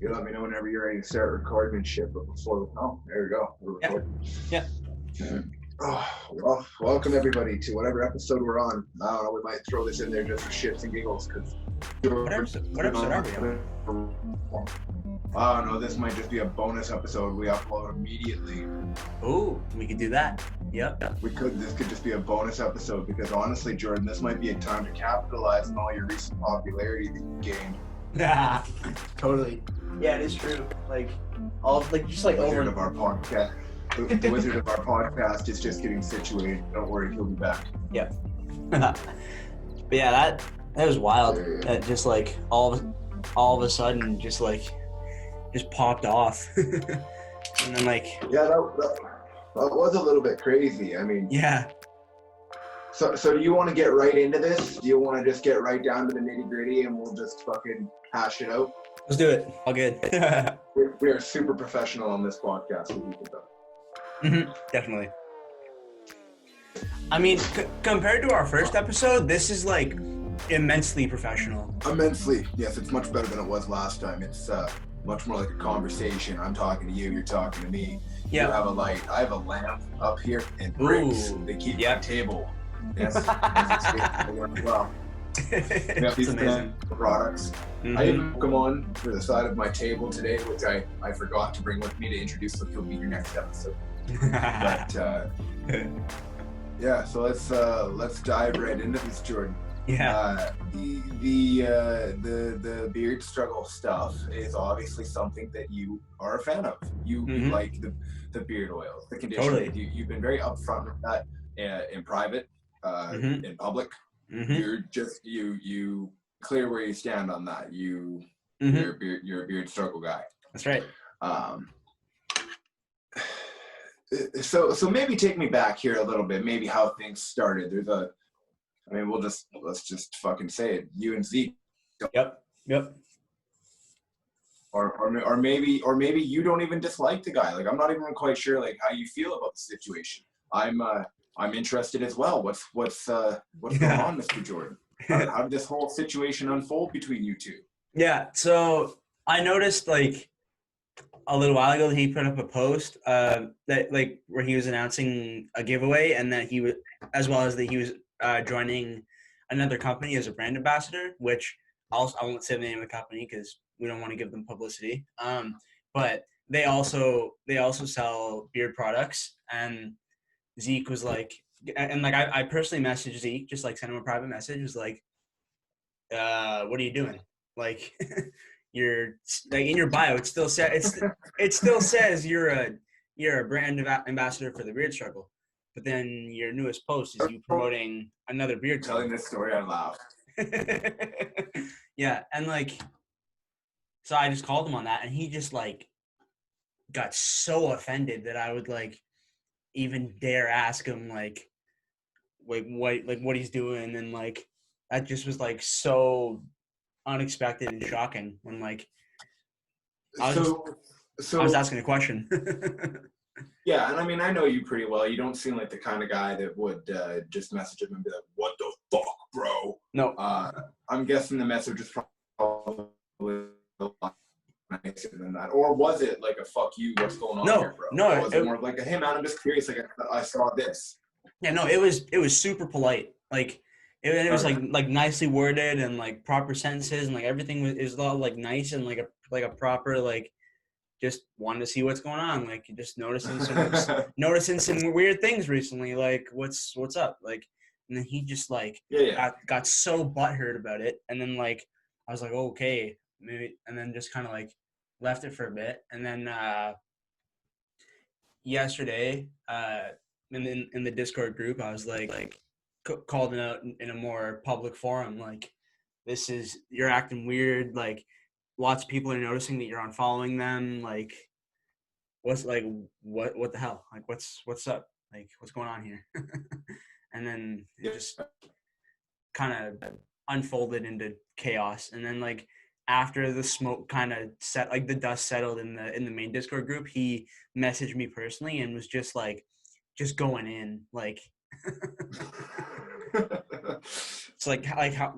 You let me know whenever you're ready to start recording and shit. But there we go. We're recording. Yeah. Oh, well, welcome everybody to whatever episode we're on. I don't know. We might throw this in there just for shits and giggles because. What episode are we on? I don't know. This might just be a bonus episode we upload immediately. Oh, we could do that. Yep. This could just be a bonus episode because honestly, Jordan, this might be a time to capitalize on all your recent popularity that you gained. Yeah, totally. Yeah, it is true. Like, The wizard of our podcast. The wizard of our podcast is just getting situated. Don't worry, he'll be back. Yep. But yeah, that was wild. That just like all of a sudden just popped off. And then yeah, that was a little bit crazy. I mean, yeah. So do you want to get right into this? Do you want to just get right down to the nitty gritty and we'll just fucking hash it out? Let's do it. All good. we are super professional on this podcast. Definitely. I mean, compared to our first episode, this is like immensely professional. Immensely. Yes, it's much better than it was last time. It's much more like a conversation. I'm talking to you, you're talking to me. Yeah. You have a light. I have a lamp up here and bricks. They keep my table. Yes. Well. We have these amazing products. Mm-hmm. I even took them on for the side of my table today, which I forgot to bring with me to introduce them. He'll be your next episode. But yeah, so let's dive right into this, Jordan. Yeah. The beard struggle stuff is obviously something that you are a fan of. You like the beard oils, the conditioner. Totally. You've been very upfront with that in private, in public. Mm-hmm. You're just you clear where you stand on that. You're a beard struggle guy. That's right. So maybe take me back here a little bit. Maybe how things started. Let's just fucking say it. You and Zeke. Yep. Or maybe you don't even dislike the guy. Like I'm not even quite sure like how you feel about the situation. I'm interested as well. What's going on, Mr. Jordan? How did this whole situation unfold between you two? Yeah, so I noticed like a little while ago that he put up a post that like where he was announcing a giveaway and that he was joining another company as a brand ambassador, which I won't say the name of the company because we don't want to give them publicity. But they also sell beard products, and Zeke was like, and like I personally messaged Zeke, just like sent him a private message, was like, what are you doing? Like, you're like in your bio, it still says you're a brand ambassador for the beard struggle, but then your newest post is you promoting another beard. Telling this story out loud. Yeah, and like, so I just called him on that, and he just like got so offended that I would like even dare ask him like what he's doing, and like that just was like so unexpected and shocking when like I was asking a question. Yeah, and I mean I know you pretty well. You don't seem like the kind of guy that would just message him and be like, "What the fuck, bro?" No. I'm guessing the message is probably a lot nicer than that, or was it like a "fuck you"? What's going on here, bro? No. Or was it more like a "hey man, I'm just curious. Like I saw this." Yeah, no. It was super polite. Like it was like nicely worded and like proper sentences and like everything is all like nice and like a proper like just wanted to see what's going on. Like just noticing some weird things recently. Like what's up? Like, and then he just like got so butthurt about it. And then like I was like, oh, okay, maybe, and then just kind of like left it for a bit. And then yesterday, in the Discord group, I was like called out in a more public forum. Like, you're acting weird. Like, lots of people are noticing that you're unfollowing them. Like, what the hell? Like, what's up? Like, what's going on here? And then it just kind of unfolded into chaos. And then like after the smoke kind of set, like the dust settled in the main Discord group, he messaged me personally and was just going in like. It's like how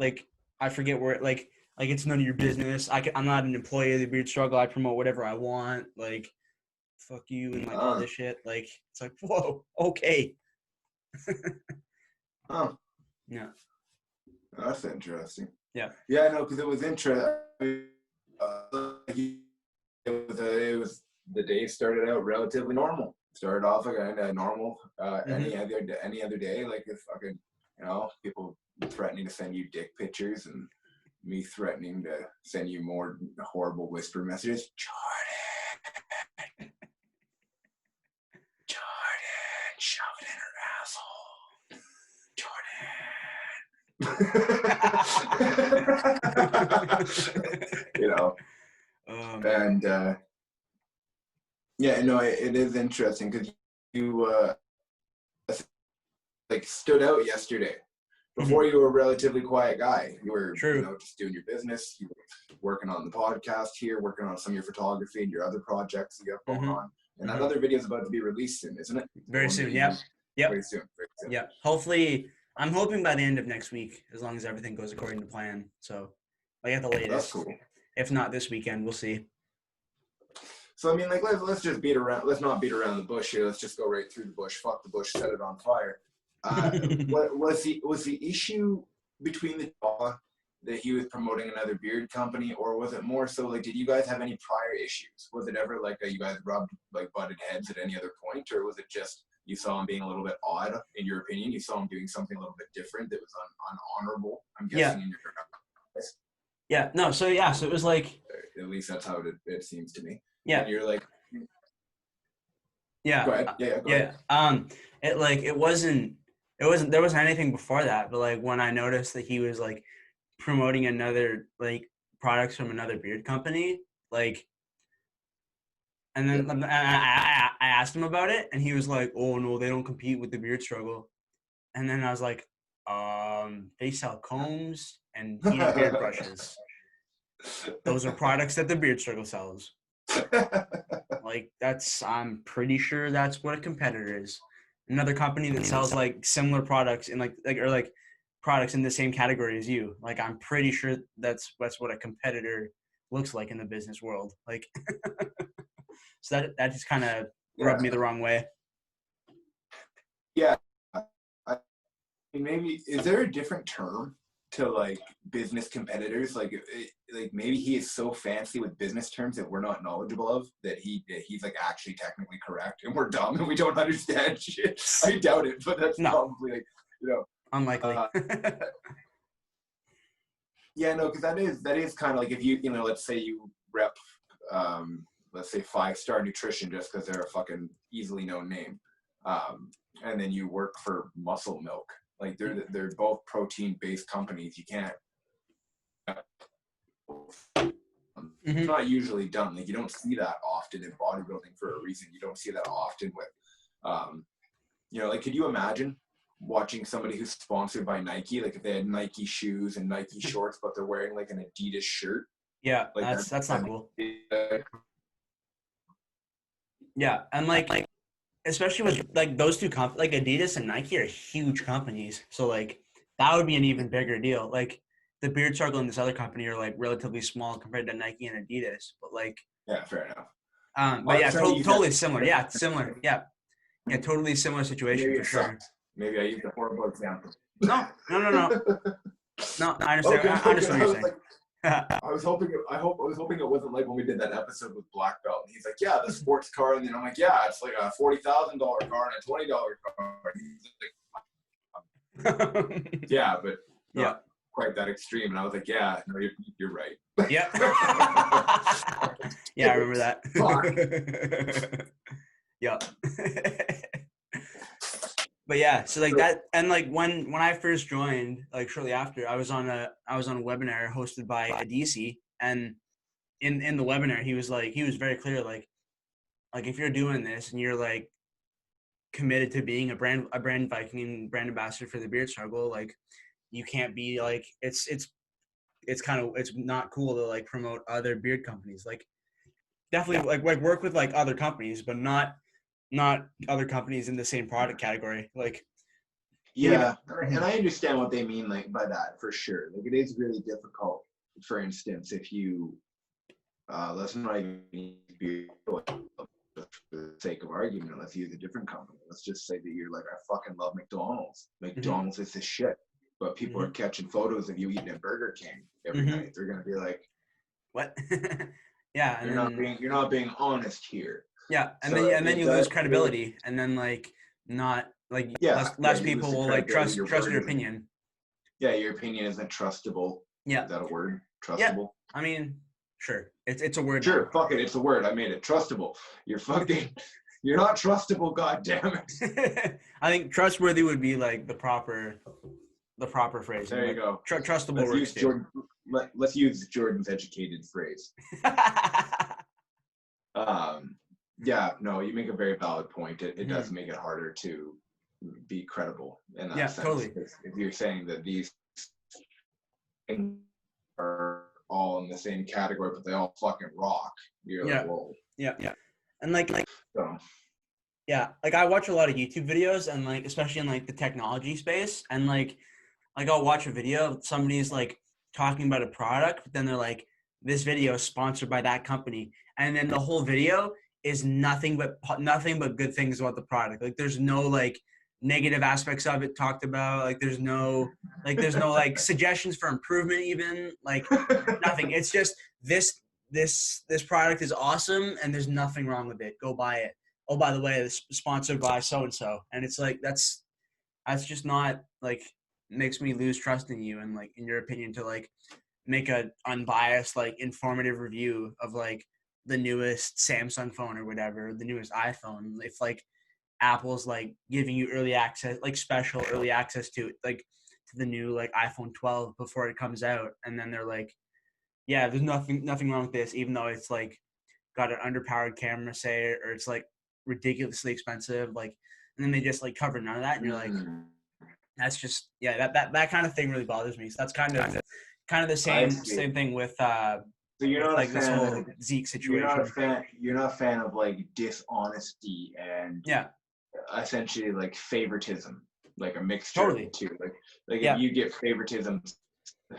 I forget where like Like, it's none of your business. I'm not an employee of the Beard Struggle. I promote whatever I want. Like, fuck you and like all this shit. Like, it's like, whoa, okay. Oh, yeah. That's interesting. Yeah. Yeah, no, because it was interesting. It was the day started out relatively normal. Started off like a normal any other day, like if fucking people threatening to send you dick pictures and me threatening to send you more horrible whisper messages. Jordan, shove it in her asshole. And yeah, no, it is interesting because you like stood out yesterday. Before you were a relatively quiet guy. You were just doing your business. You were working on the podcast here, working on some of your photography and your other projects you got going on. And that other video is about to be released soon, isn't it? Very soon, yep. Very soon. Yep. Hopefully, I'm hoping by the end of next week, as long as everything goes according to plan. So, like at the latest. That's cool. If not this weekend, we'll see. So I mean, like let's just beat around. Let's not beat around the bush here. Let's just go right through the bush. Fuck the bush. Set it on fire. What was the issue between the two that he was promoting another beard company, or was it more so like, did you guys have any prior issues? Was it ever like you guys butted heads at any other point, or was it just you saw him being a little bit odd in your opinion? You saw him doing something a little bit different that was unhonorable. I'm guessing in your eyes. Yeah. No. So yeah. So it was like. At least that's how it seems to me. Yeah. And you're like. Yeah. Go ahead. Go ahead. It wasn't. There wasn't anything before that, but like when I noticed that he was like promoting another like products from another beard company, like, and then I asked him about it, and he was like, "Oh no, they don't compete with the Beard Struggle." And then I was like, "They sell combs and heated beard brushes. Those are products that the Beard Struggle sells." Like I'm pretty sure that's what a competitor is. Another company that sells like similar products in like products in the same category as you. Like I'm pretty sure that's what a competitor looks like in the business world. Like so that just kind of rubbed me the wrong way. Yeah. I mean, maybe is there a different term to like business competitors? Like maybe he is so fancy with business terms that we're not knowledgeable of that he's like actually technically correct and we're dumb and we don't understand shit. I doubt it, but that's probably like unlikely. Yeah, no, because that is kind of like if you let's say you rep let's say 5-Star Nutrition just because they're a fucking easily known name, and then you work for Muscle Milk. Like they're both protein-based companies. You can't. It's not usually done. Like you don't see that often in bodybuilding for a reason. You don't see that often with, like could you imagine watching somebody who's sponsored by Nike? Like if they had Nike shoes and Nike shorts, but they're wearing like an Adidas shirt. Yeah, like that's not cool. Yeah, and like. Especially with like those two like Adidas and Nike are huge companies, so like that would be an even bigger deal. Like the Beard Struggle and this other company are like relatively small compared to Nike and Adidas, but like fair enough. But yeah, totally similar. Yeah, similar. Yeah, totally similar situation for sure. Maybe I used a horrible example. No. No, I understand. Okay, I understand what you're saying. I was hoping it wasn't like when we did that episode with Black Belt. And he's like, yeah, the sports car, and then I'm like, yeah, it's like a $40,000 car and a $20 car. He's like, yeah, but not quite that extreme. And I was like, yeah, no, you're right. Yeah. Yeah, I remember that. Yeah. But yeah, so like that, and like when I first joined, like shortly after, I was on a webinar hosted by Adisi, and in the webinar he was very clear, like if you're doing this and you're like committed to being a brand Viking brand ambassador for the Beard Struggle, like you can't be like it's not cool to like promote other beard companies. Like definitely like work with like other companies, but not other companies in the same product category. Like and I understand what they mean like by that for sure. Like it is really difficult for instance, if you, let's not even be for the sake of argument, let's use a different company. Let's just say that you're like, I fucking love McDonald's. McDonald's is the shit. But people are catching photos of you eating at Burger King every night. They're gonna be like, what? Yeah, you're not being honest here. Yeah, and then you lose credibility, and then like not like less people will like trust your opinion. Yeah, your opinion isn't trustable. Yeah, is that a word? Trustable. Yeah. I mean, sure, it's a word. Sure, fuck it, it's a word. I made it trustable. You're not trustable. God damn it. I think trustworthy would be like the proper phrase. There you go. Trustable. Let's use Jordan's educated phrase. Yeah, no, you make a very valid point. It does make it harder to be credible in that sense. Totally. If you're saying that these things are all in the same category, but they all fucking rock, you're like, whoa. Yeah. And like so. Yeah, like I watch a lot of YouTube videos, and like especially in like the technology space, and like I'll watch a video of somebody's like talking about a product, but then they're like, this video is sponsored by that company, and then the whole video is nothing but good things about the product. Like there's no like negative aspects of it talked about. Like there's no like suggestions for improvement, even like nothing. It's just this product is awesome and there's nothing wrong with it. Go buy it. Oh, by the way, it's sponsored by so and so, and it's like that's just not like makes me lose trust in you and like in your opinion to like make a unbiased like informative review of like the newest Samsung phone or whatever, the newest iPhone. If like Apple's like giving you early access, like special early access to like to the new like iPhone 12 before it comes out, and then they're like, yeah, there's nothing wrong with this, even though it's like got an underpowered camera, say, or it's like ridiculously expensive, like, and then they just like cover none of that, and you're like, that's just that kind of thing really bothers me. So that's kind of the same thing with so you're not like a this fan whole of, Zeke situation. You're not a fan of like dishonesty and essentially like favoritism, like a mixture of the two. Like if you get favoritism,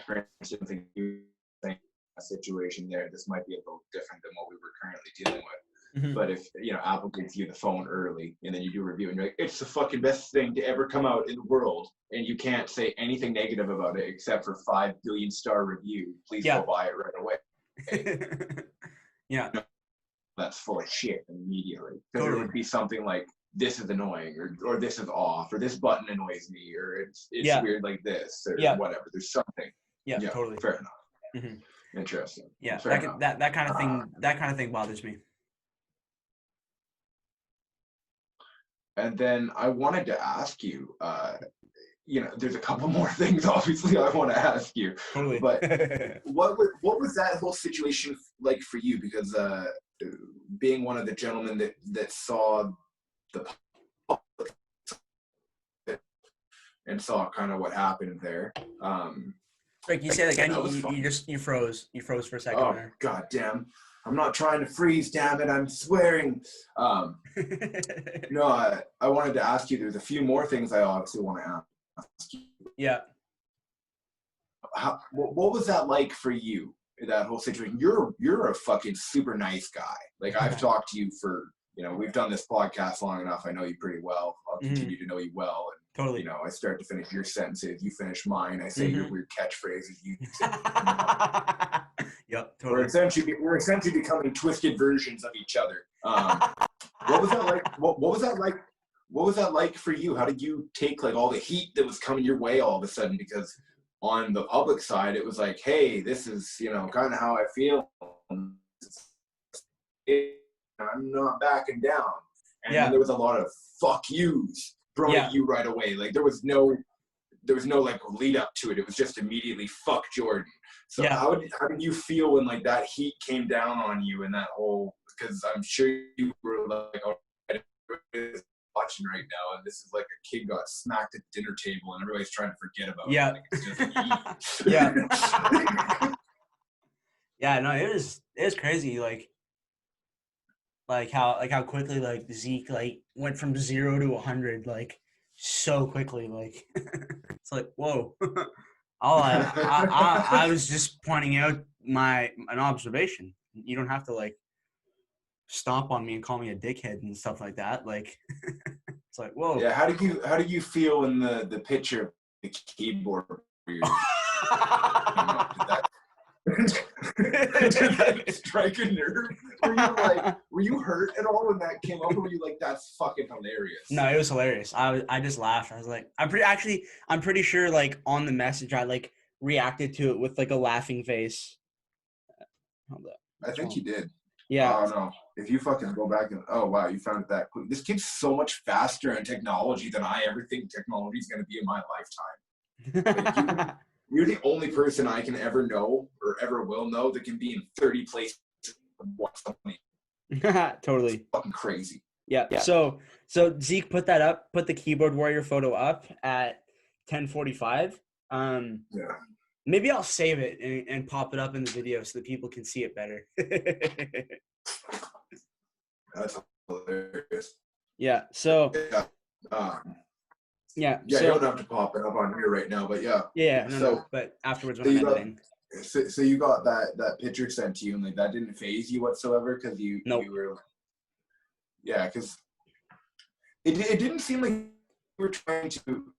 for instance, like you think a situation there, this might be a little different than what we were currently dealing with. But if Apple gives you the phone early and then you do a review and you're like, it's the fucking best thing to ever come out in the world, and you can't say anything negative about it except for 5 billion star review, please go buy it right away. That's full of shit immediately. Because it would be something like, this is annoying, or this is off, or this button annoys me, or it's weird like this, or whatever. There's something. Totally. Fair enough. Interesting. That kind of thing bothers me. And then I wanted to ask you, there's a couple more things obviously I want to ask you. Totally. But what was that whole situation like for you? Because being one of the gentlemen that saw the public and saw kind of what happened there. Like you said again, you froze for a second. Oh, there. God damn. I'm not trying to freeze, damn it. I'm swearing. No, I wanted to ask you, there's a few more things I obviously want to ask you. Yeah. What was that like for you, that whole situation? You're a fucking super nice guy. Like, I've talked to you for, we've done this podcast long enough. I know you pretty well. I'll continue to know you well. And, totally. I start to finish your sentences. You finish mine. I say your weird catchphrases. You say, Yep, totally. We're essentially becoming twisted versions of each other. What was that like? What was that like? What was that like for you? How did you take like all the heat that was coming your way all of a sudden? Because on the public side, it was like, hey, this is kind of how I feel. I'm not backing down. And then there was a lot of fuck yous thrown at you right away. Like there was no like lead up to it. It was just immediately fuck Jordan. So how did you feel when like that heat came down on you and that whole, because I'm sure you were like, oh, watching right now, and this is like a kid got smacked at the dinner table and everybody's trying to forget about it. Like it's just no, it was crazy. Like how quickly like Zeke like went from 0 to 100 like so quickly. Like it's like, whoa. I was just pointing out an observation. You don't have to like stomp on me and call me a dickhead and stuff like that. Like, it's like, whoa. Yeah. How do you feel in the picture of the keyboard? Where you're, did that strike a nerve? Were you hurt at all when that came up? Or were you like, that's fucking hilarious? No, it was hilarious. I just laughed. I was like, I'm pretty sure like on the message I like reacted to it with like a laughing face. Hold up. I think you did. Yeah. Oh no. If you fucking go back and wow, you found it that quick. This kid's so much faster in technology than I ever think technology is gonna be in my lifetime. Like, you're the only person I can ever know or ever will know that can be in 30 places and watch something. Totally. It's fucking crazy. Yeah. So Zeke put the keyboard warrior photo up at 10:45. Yeah. Maybe I'll save it and pop it up in the video so that people can see it better. That's hilarious. Yeah. So. Yeah. Yeah. So, you don't have to pop it up on here right now, but yeah. Yeah. No. But afterwards when I'm editing. So you got that picture sent to you, and like that didn't faze you whatsoever because you were. Yeah, because it didn't seem like you were trying to.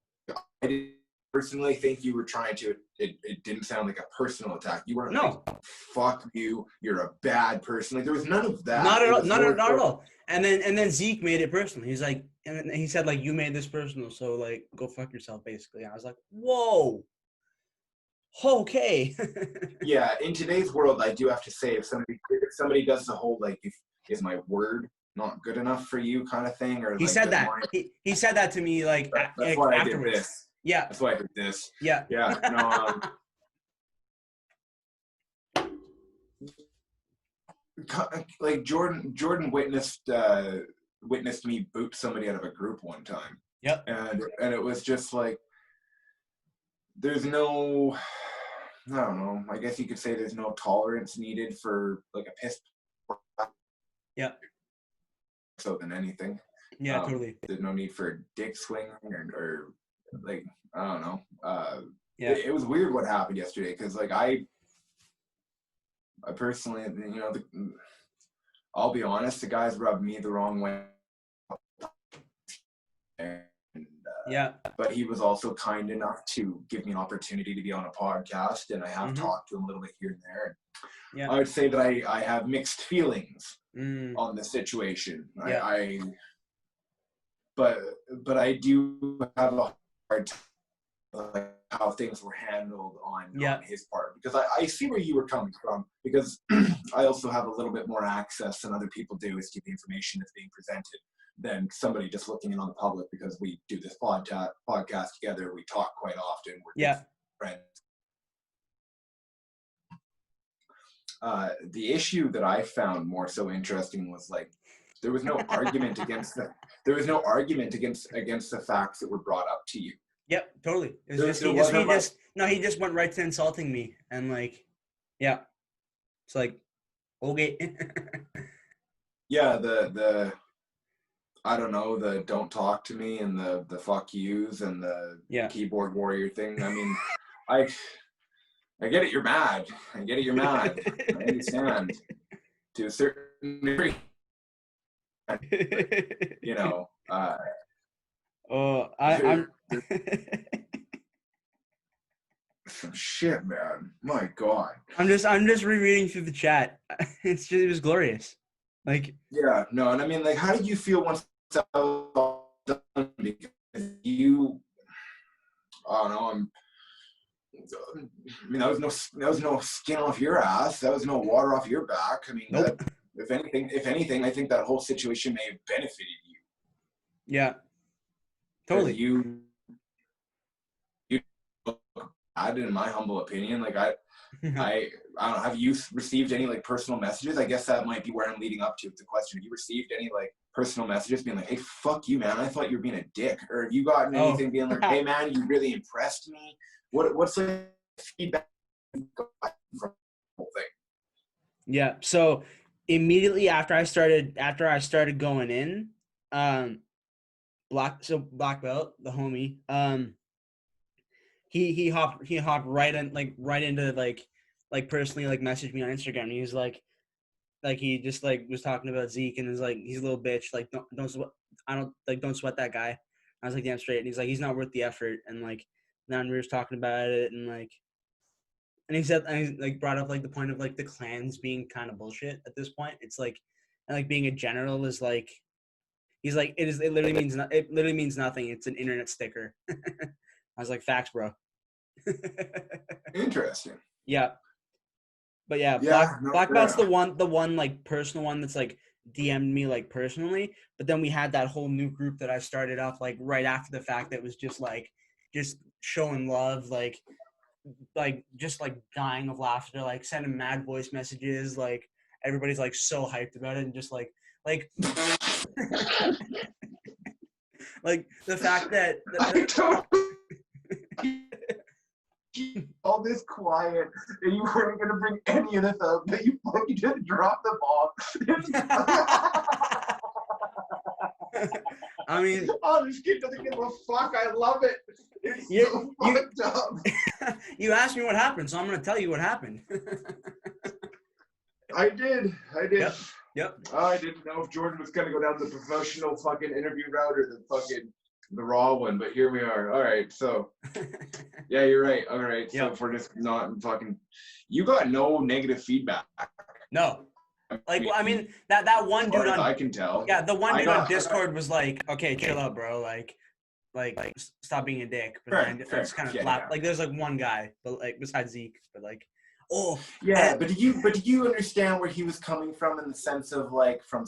I didn't personally think you were trying to. It didn't sound like a personal attack. You weren't like, fuck you, you're a bad person. Like there was none of that. Not at all. And then Zeke made it personal. He's like, and he said like, you made this personal, so like go fuck yourself basically. And I was like, whoa. Okay. Yeah, in today's world, I do have to say if somebody does the whole like, is my word not good enough for you kind of thing, or he said that he said that to me like that's why afterwards. I did this. Yeah, that's why I did this. Yeah, no. Like Jordan witnessed me boot somebody out of a group one time. Yep. And it was just like there's no, I don't know, I guess you could say there's no tolerance needed for like a piss. Yeah. So than anything. Yeah, totally. There's no need for a dick swing or like I don't know. Yeah. It was weird what happened yesterday because like I personally, you know, I'll be honest, the guys rubbed me the wrong way. And, but he was also kind enough to give me an opportunity to be on a podcast, and I have talked to him a little bit here and there. Yeah. I would say that I have mixed feelings on the situation. Yeah. But I do have a hard time how things were handled on his part, because I see where you were coming from, because I also have a little bit more access than other people do as to the information that's being presented than somebody just looking in on the public, because we do this podcast together. We talk quite often. We're friends. The issue that I found more so interesting was like there was no argument against against the facts that were brought up to you. Yep, totally. He just went right to insulting me, and like, yeah, it's like, okay. Yeah, the I don't know, the don't talk to me and the fuck yous and the keyboard warrior thing. I mean, I get it. You're mad. I get it. You're mad. I understand to a certain degree. You know. I'm some shit, man. My God. I'm just rereading through the chat. It was glorious. Like, yeah, no, and I mean, like, how did you feel once that was all done? Because you, I don't know, I mean, that was no skin off your ass. That was no water off your back. I mean, nope. If anything, I think that whole situation may have benefited you. Yeah. Totally. You look bad, in my humble opinion. Like I don't know. Have you received any like personal messages? I guess that might be where I'm leading up to the question. Have you received any like personal messages being like, "Hey, fuck you, man. I thought you were being a dick," or have you gotten anything being like, "Hey, man, you really impressed me"? What's the feedback you got from the whole thing? Yeah. So immediately after I started going in, Black Belt, the homie, he hopped right into like personally like messaged me on Instagram. And he was like he just like was talking about Zeke and is like, he's a little bitch. Like don't sweat that guy. I was like, damn straight. And he's like, he's not worth the effort. And like then we were talking about it and like, and he said, and he like brought up like the point of like the clans being kind of bullshit at this point. It's like, and like being a general is like, he's like, it literally means nothing. It's an internet sticker. I was like, facts, bro. Interesting. Yeah. But yeah, Black Belt's the one like personal one that's like DM'd me like personally. But then we had that whole new group that I started up like right after the fact that was just showing love, like just like dying of laughter, like sending mad voice messages, like everybody's like so hyped about it and just like like the fact that all this quiet and you weren't gonna bring any of this up, but you fucking just dropped the ball. I mean, oh, this kid doesn't give a fuck. I love it. It's so fucked up. You asked me what happened, so I'm gonna tell you what happened. I did. Yep. I didn't know if Jordan was gonna go down the professional fucking interview route or the raw one, but here we are. All right, so yeah, you're right. All right, so if we're just not fucking, you got no negative feedback. No. Like, I mean, that one dude on, I can tell. Yeah, the one dude on Discord was like, okay, chill out, bro. Like stop being a dick. But then it's kind of like there's like one guy, but like besides Zeke, but like, oh yeah. But do you understand where he was coming from in the sense of like from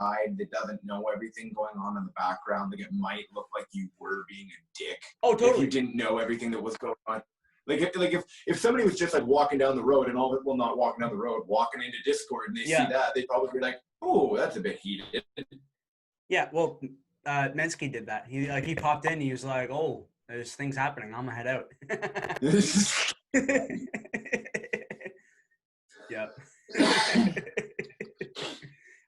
side that doesn't know everything going on in the background? Like it might look like you were being a dick. Oh, totally. If you didn't know everything that was going on. Like if somebody was just like walking down the road and not walking down the road, walking into Discord and they see that, they'd probably be like, oh, that's a bit heated. Yeah, well, Mensky did that. He popped in, he was like, oh, there's things happening, I'm gonna head out. Yeah.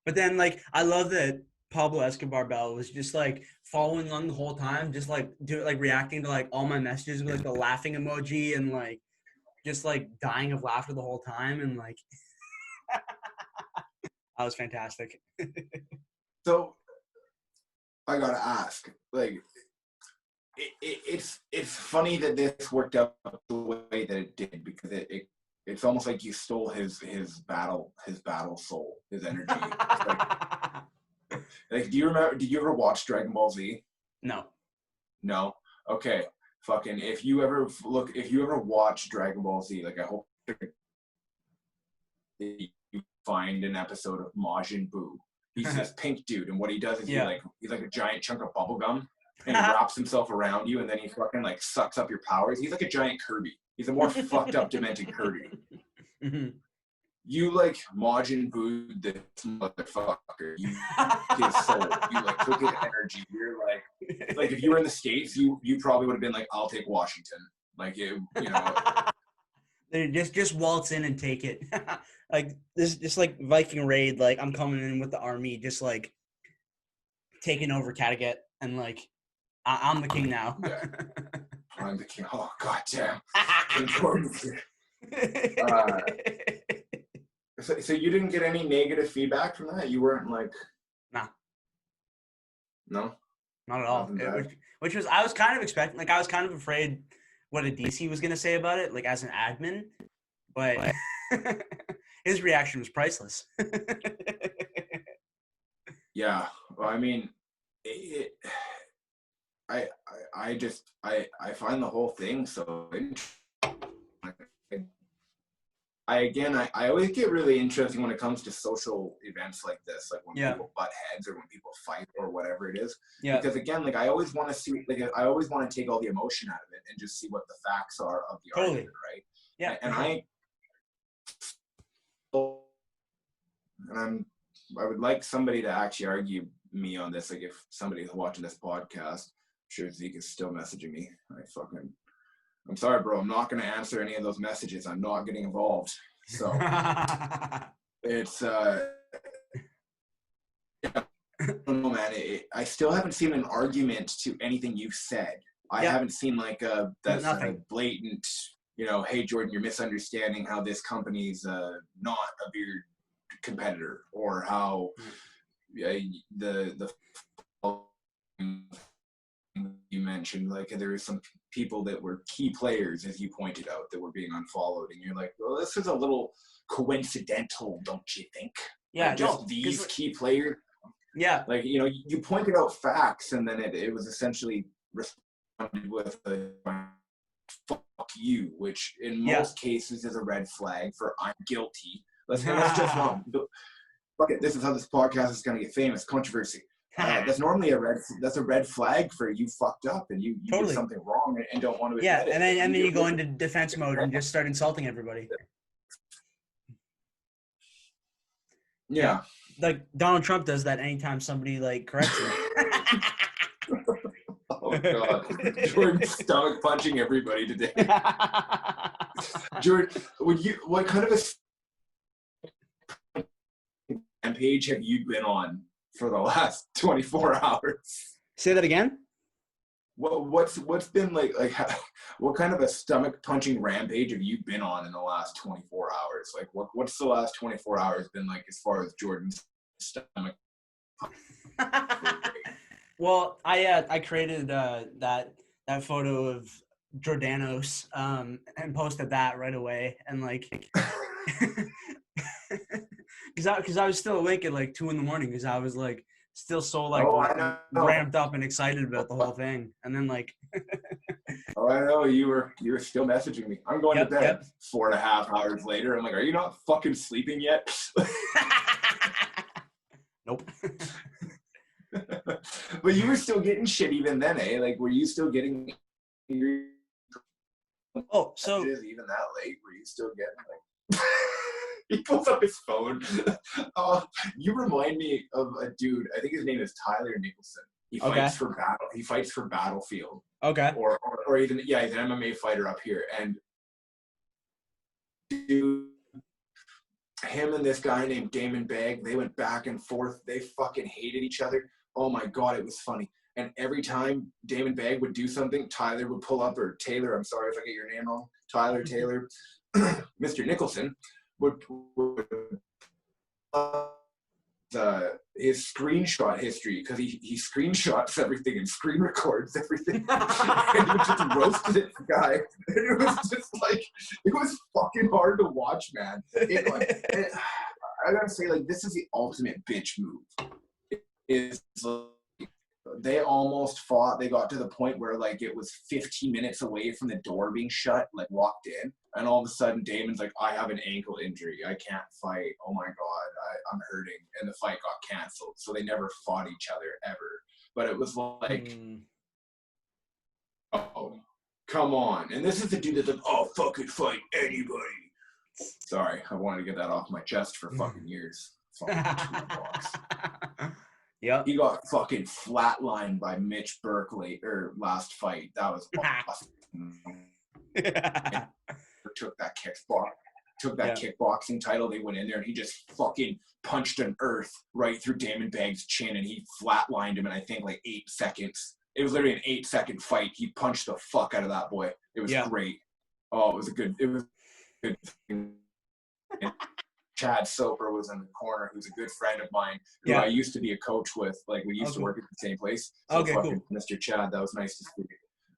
But then like I love that Pablo Escobar Bell was just like following on the whole time, just like reacting to like all my messages with like the laughing emoji and like just like dying of laughter the whole time, and like that was fantastic. So I gotta ask, like it's funny that this worked out the way that it did, because it's almost like you stole his battle soul, his energy. Like, do you ever watch Dragon Ball Z? No? Okay. Fucking, if you ever watch Dragon Ball Z, like, I hope you find an episode of Majin Buu. He's this pink dude, and what he does is he's like a giant chunk of bubble gum, and he wraps himself around you, and then he fucking, like, sucks up your powers. He's like a giant Kirby. He's a more fucked up, demented Kirby. Mm-hmm. You like Majin Buu, this motherfucker. You his soul. You like took his energy. You're like if you were in the States, you probably would have been like, I'll take Washington. Like you know. just waltz in and take it. Like this, just like Viking raid. Like I'm coming in with the army, just like taking over Kattegat, and like I'm the king now. Yeah. I'm the king. Oh goddamn. So you didn't get any negative feedback from that? You weren't like... Nah. No? Not at all. Which was, I was kind of expecting, like I was kind of afraid what a DC was going to say about it, like as an admin, but his reaction was priceless. Yeah. Well, I mean, I find the whole thing so interesting. I always get really interested when it comes to social events like this, like when people butt heads or when people fight or whatever it is. Yeah. Because again, like I always want to see, like I always want to take all the emotion out of it and just see what the facts are of the argument, right? Yeah. And I would like somebody to actually argue me on this. Like if somebody's watching this podcast, I'm sure Zeke is still messaging me. I'm sorry, bro. I'm not going to answer any of those messages. I'm not getting involved. So it's, yeah. don't know, man. I still haven't seen an argument to anything you've said. I haven't seen like that's a blatant, hey Jordan, you're misunderstanding how this company's not a beer competitor, or how the you mentioned, like there was some people that were key players, as you pointed out, that were being unfollowed, and you're like, well, this is a little coincidental, don't you think? Yeah, like just these key players. Yeah, like you pointed out facts, and then it was essentially responded with a fuck you, which in most cases is a red flag for I'm guilty. Let's just not. Fuck it. This is how this podcast is going to get famous. Controversy. That's normally a red flag for you fucked up and you did something wrong and don't want to admit it. And then you go into defense mode and just start insulting everybody. Yeah. Like Donald Trump does that anytime somebody like corrects him. Oh God, Jordan's stomach punching everybody today. Jordan, what kind of a rampage have you been on for the last 24 hours? Say that again. What's been like what kind of a stomach punching rampage have you been on in the last 24 hours? Like what's the last 24 hours been like as far as Jordan's stomach? Well, I created that photo of Jordanos and posted that right away, and like because I was still awake at like 2 a.m. because I was like still so like ramped up and excited about the whole thing, and then like oh, I know you were still messaging me. I'm going to bed 4.5 hours later. I'm like, are you not fucking sleeping yet? Nope. But you were still getting shit even then, eh? Like, were you still getting even that late? Were you still getting like? He pulls up his phone. You remind me of a dude. I think his name is Tyler Nicholson. He fights for battle. He fights for Battlefield. Okay. Or even he's an MMA fighter up here, and dude. Him and this guy named Damon Bagg, they went back and forth. They fucking hated each other. Oh my God, it was funny. And every time Damon Bagg would do something, Tyler would pull up, or Taylor, I'm sorry if I get your name wrong, Taylor, Mr. Nicholson, would his screenshot history, because he screenshots everything and screen records everything. And he would just roast this guy. And it was just like, it was fucking hard to watch, man. I gotta say, like, this is the ultimate bitch move. They almost fought. They got to the point where like it was 15 minutes away from the door being shut, like walked in, and all of a sudden Damon's like, I have an ankle injury, I can't fight, oh my God, I'm hurting, and the fight got canceled. So they never fought each other ever. But it was like oh, come on. And this is the dude that's like, oh, fucking fight anybody. Sorry, I wanted to get that off my chest for fucking years. Fucking toolbox. Yeah, he got fucking flatlined by Mitch Berkeley last fight. That was awesome. Took that kickboxing title. They went in there and he just fucking punched an earth right through Damon Bagg's chin, and he flatlined him in I think like 8 seconds. It was literally an 8-second fight. He punched the fuck out of that boy. It was great. Oh, it was good. Chad Soper was in the corner, who's a good friend of mine, who I used to be a coach with. Like, we used to work at the same place. So fucking cool. Mr. Chad, that was nice to see.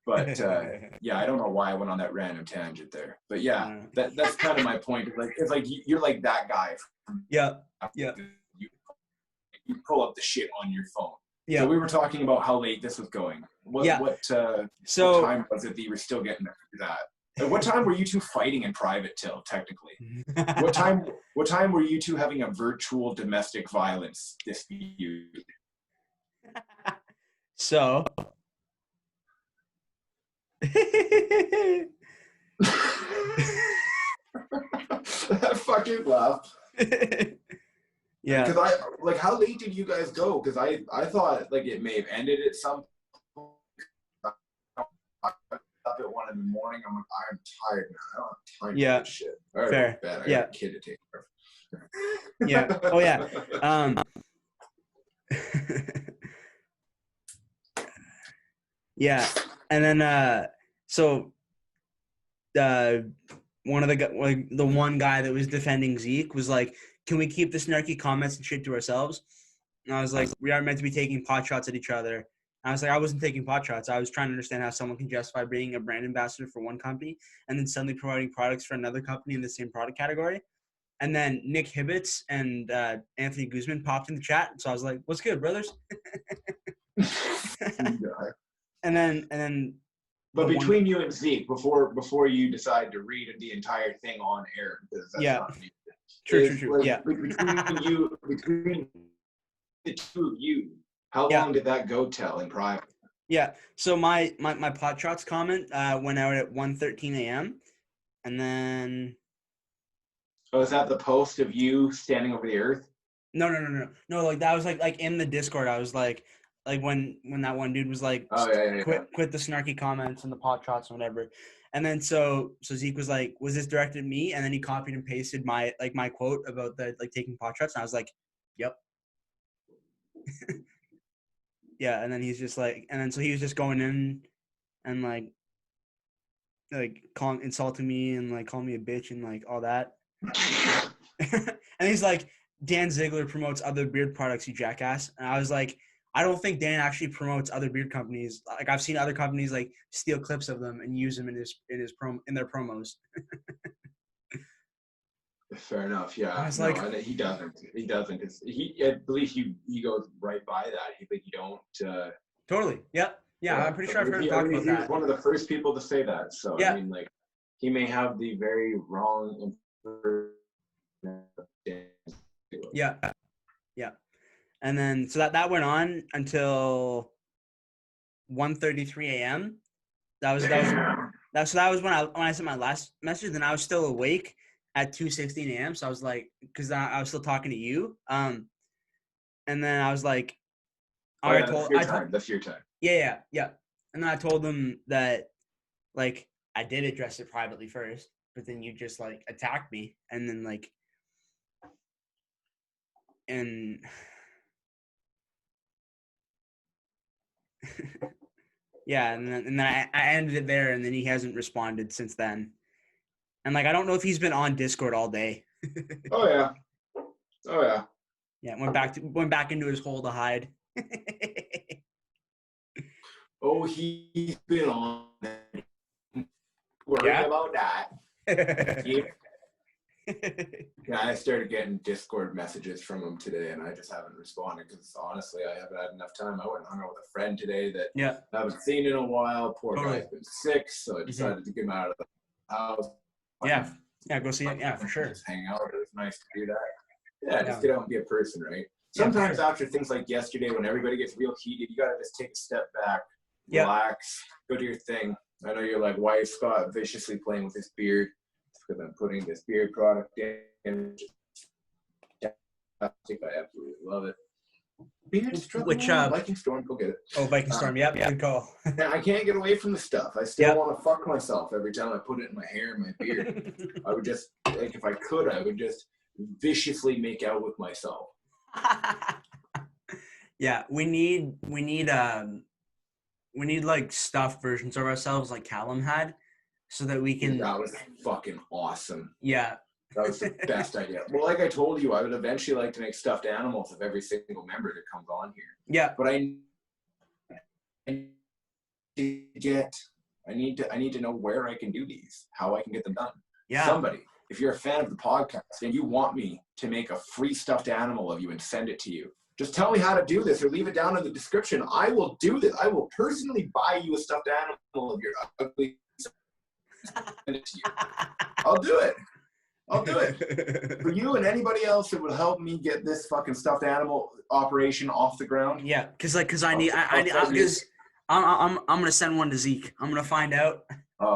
But I don't know why I went on that random tangent there. But that's kind of my point. It's like you're like that guy. Yeah. You pull up the shit on your phone. Yeah. So we were talking about how late this was going. What time was it that you were still getting that? At what time were you two fighting in private till, technically? What time were you two having a virtual domestic violence dispute? So that fucking laugh. Yeah. Because how late did you guys go? Because I thought like it may have ended at some point. Up at 1 a.m. I'm like, I'm tired now. I don't have time for this shit. All right, fair. Bad. I got a kid to take care of. Yeah. Oh yeah. Yeah, and then so one of the one guy that was defending Zeke was like, "Can we keep the snarky comments and shit to ourselves?" And I was like, "We are meant to be taking pot shots at each other." And I was like, "I wasn't taking pot shots. I was trying to understand how someone can justify being a brand ambassador for one company and then suddenly providing products for another company in the same product category." And then Nick Hibbets and Anthony Guzman popped in the chat, so I was like, "What's good, brothers?" and then. But between you and Zeke, before you decide to read the entire thing on air, because that's not me. True. Like, yeah. Between the two of you, how long did that go till in private? Yeah. So my pot shots comment went out at 1:13 a.m. and then. Oh, is that the post of you standing over the earth? No. Like that was like in the Discord. I was like when that one dude was like, quit the snarky comments and the pot shots and whatever. And then so Zeke was like, "Was this directed at me?" And then he copied and pasted my quote about the taking pot shots, and I was like, "Yep." Yeah, and then he's just like, and then so he was just going in and like insulting me and calling me a bitch and all that. And he's like, "Dan Ziegler promotes other beard products, you jackass." And I was like, I don't think Dan actually promotes other beard companies. Like I've seen other companies steal clips of them and use them in their promos. Fair enough. Yeah. I was he doesn't. I believe he goes right by that. You don't. Totally. Yep. Yeah. I'm pretty sure I've heard him talk about that. He was one of the first people to say that. So yeah. I mean, he may have the very wrong. Yeah. And then so that went on until 1:33 a.m. That was when I sent my last message. Then I was still awake at 2:16 a.m. So I was like, because I was still talking to you. And then I was like, that's your time. Yeah. And then I told them that I did address it privately first, but then you just attacked me, and then and yeah, and then I ended it there, and then he hasn't responded since then. And I don't know if he's been on Discord all day. Oh yeah. Yeah, went back into his hole to hide. Oh, he's been on. Worried about that. Yeah, I started getting Discord messages from him today, and I just haven't responded because honestly, I haven't had enough time. I went and hung out with a friend today that I haven't seen in a while. Poor guy's been sick, so I decided to get him out of the house. Yeah, go see him. Yeah, for sure. Just hang out. It was nice to do that. Yeah, just get out and be a person, right? Sometimes after things like yesterday, when everybody gets real heated, you gotta just take a step back, relax, go do your thing. I know you're like, why is Scott viciously playing with his beard? It's because I'm putting this beard product in. I absolutely love it. Viking Storm, go get it. Oh, Viking Storm, yep, good call. I can't get away from the stuff. I still want to fuck myself every time I put it in my hair and my beard. I would just, if I could, I would just viciously make out with myself. Yeah, we need stuffed versions of ourselves like Callum had, so that we can. That was fucking awesome. Yeah. That was the best idea. Well, like I told you, I would eventually like to make stuffed animals of every single member that comes on here. Yeah. But I need to know where I can do these, how I can get them done. Yeah. Somebody, if you're a fan of the podcast and you want me to make a free stuffed animal of you and send it to you, just tell me how to do this or leave it down in the description. I will do this. I will personally buy you a stuffed animal of your ugly. Send it to you. I'll do it. For you and anybody else that would help me get this fucking stuffed animal operation off the ground. Yeah, because because I'm gonna send one to Zeke. I'm gonna find out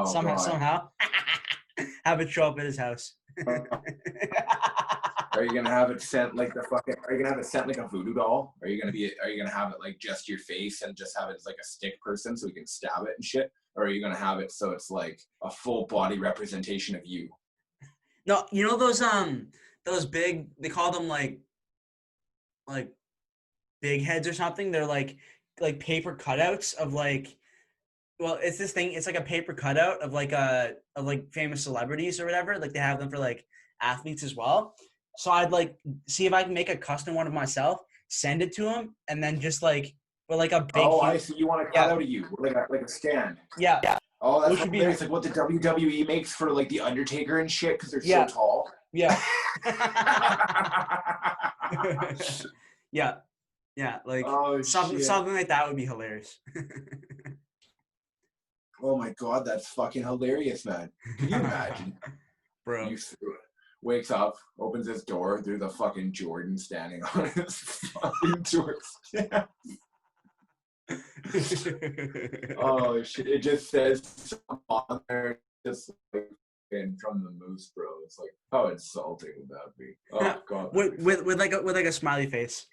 somehow have it show up at his house. Are you gonna have it sent like Are you gonna have it sent like a voodoo doll? Are you gonna have it like just your face and just have it as like a stick person so we can stab it and shit? Or are you gonna have it so it's like a full body representation of you? No, you know those big, they call them like big heads or something. They're like paper cutouts of like, well, it's this thing. It's like a paper cutout of like famous celebrities or whatever. Like they have them for like athletes as well. So I'd like see if I can make a custom one of myself, send it to him, and then just like with like a big. Oh, I see. You want to cut out of you like a stand. Yeah. Oh, that's hilarious. Like what the WWE makes for like the Undertaker and shit because they're so tall. Yeah. Yeah. Like something like that would be hilarious. Oh my God, that's fucking hilarious, man. Can you imagine? Bro. Wakes up, opens his door, there's a fucking Jordan standing on his fucking doorstep. Oh shit! It just says on there, just like from the Moose, bro. It's like, how insulting would that be? Oh God. with like a smiley face.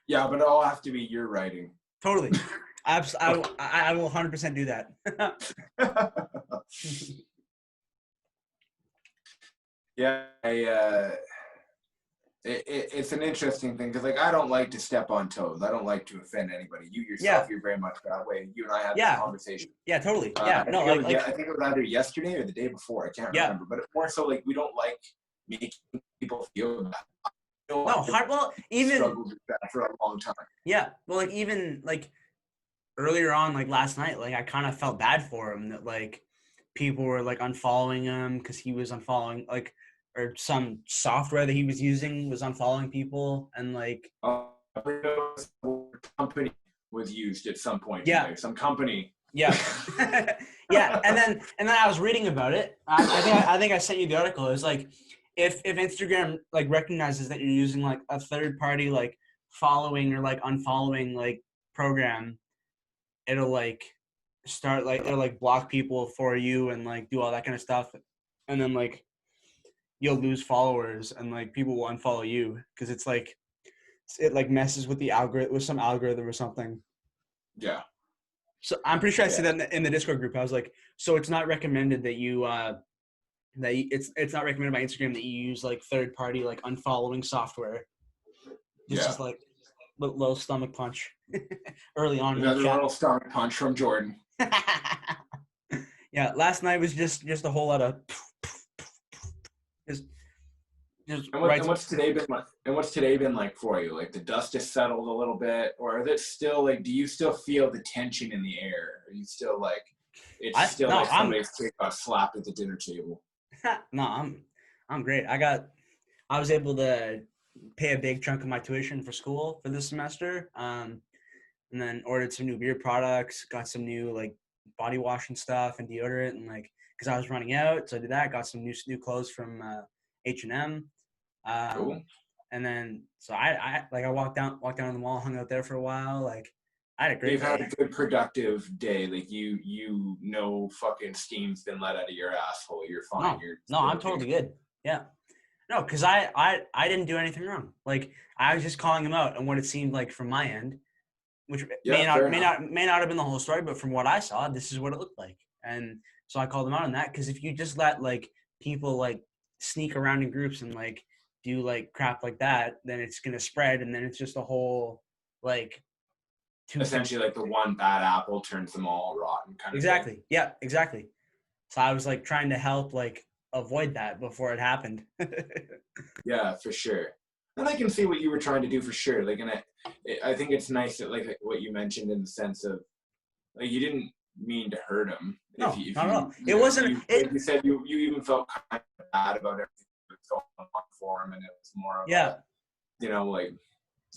Yeah, but it'll have to be your writing. Totally. I will 100% do that. Yeah, it's an interesting thing because like I don't like to step on toes. I don't like to offend anybody. You yourself, you're very much that way. You and I had this conversation. Yeah, totally. I think it was either yesterday or the day before. I can't remember, but it's more so like we don't like making people feel bad. Well, even struggled with that for a long time. Yeah, well, like even like earlier on, like last night, like I kind of felt bad for him that like people were like unfollowing him because he was unfollowing like. Or some software that he was using was unfollowing people, and like company was used at some point. Yeah, some company. Yeah, yeah, and then I was reading about it. I think I sent you the article. It was like if Instagram like recognizes that you're using like a third party like following or like unfollowing like program, it'll like start like it'll like block people for you and like do all that kind of stuff, and then like you'll lose followers and like people will unfollow you because it's like it like messes with the algorithm with some algorithm or something. Yeah. So I'm pretty sure I said that in the Discord group. I was like, so it's not recommended that you it's not recommended by Instagram that you use like third party like unfollowing software. Just like little stomach punch early on. Another little stomach punch from Jordan. Yeah, last night was just a whole lot of. What's today been like? And what's today been like for you? Like the dust has settled a little bit, or is it still like? Do you still feel the tension in the air? Are you still like? It's still like somebody's got slapped at the dinner table. No, I'm great. I was able to pay a big chunk of my tuition for school for this semester, and then ordered some new beer products. Got some new like body wash and stuff and deodorant, and like because I was running out, so I did that. Got some new clothes from H&M. Cool. And then so I walked down to the mall, hung out there for a while. Like I had a great day. You've had a good productive day. Like you know fucking steam's been let out of your asshole. You're fine. No, I'm totally good. Yeah. No, because I didn't do anything wrong. Like I was just calling him out on what it seemed like from my end, which may not have been the whole story, but from what I saw, this is what it looked like. And so I called him out on that because if you just let like people like sneak around in groups and like do like crap like that, then it's gonna spread, and then it's just a whole like essentially like the one bad apple turns them all rotten kind of exactly thing. Yeah, exactly. So I was like trying to help like avoid that before it happened. Yeah, for sure. And I can see what you were trying to do for sure. Like, and I think it's nice that like what you mentioned in the sense of like you didn't mean to hurt him. No, not at all. It wasn't. Like you said, you even felt kind of bad about everything that was going on for him, and it was more of like,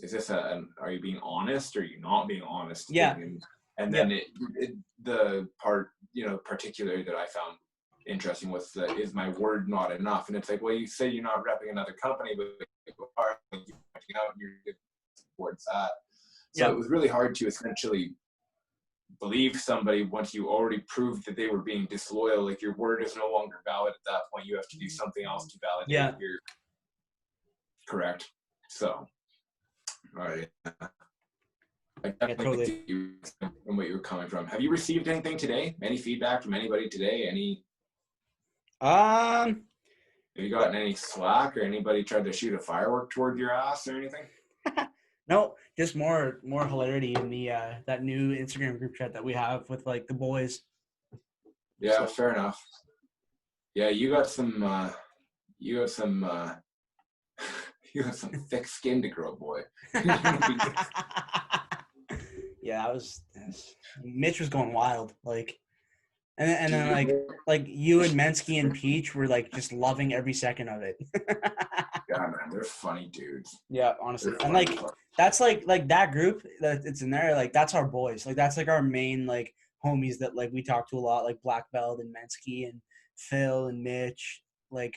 is this are you being honest or are you not being honest? Yeah. And then the part, particularly that I found interesting was is my word not enough? And it's like, well, you say you're not repping another company, but you are pointing out you're good towards that. So it was really hard to essentially believe somebody once you already proved that they were being disloyal. Like your word is no longer valid at that point. You have to do something else to validate your correct. So, all right. I definitely see from what you were coming from. Have you received anything today? Any feedback from anybody today? Have you gotten any slack or anybody tried to shoot a firework toward your ass or anything? No, just more hilarity in the that new Instagram group chat that we have with like the boys. Yeah, so. Fair enough. Yeah, you got some you have some thick skin to grow, boy. Yeah, Mitch was going wild, like, and then like you and Mensky and Peach were like just loving every second of it. Yeah, man, they're funny dudes. Yeah, honestly, and like that's like that group that it's in there, like that's our boys, like that's like our main like homies that like we talk to a lot, like Black Belt and Mensky and Phil and Mitch, like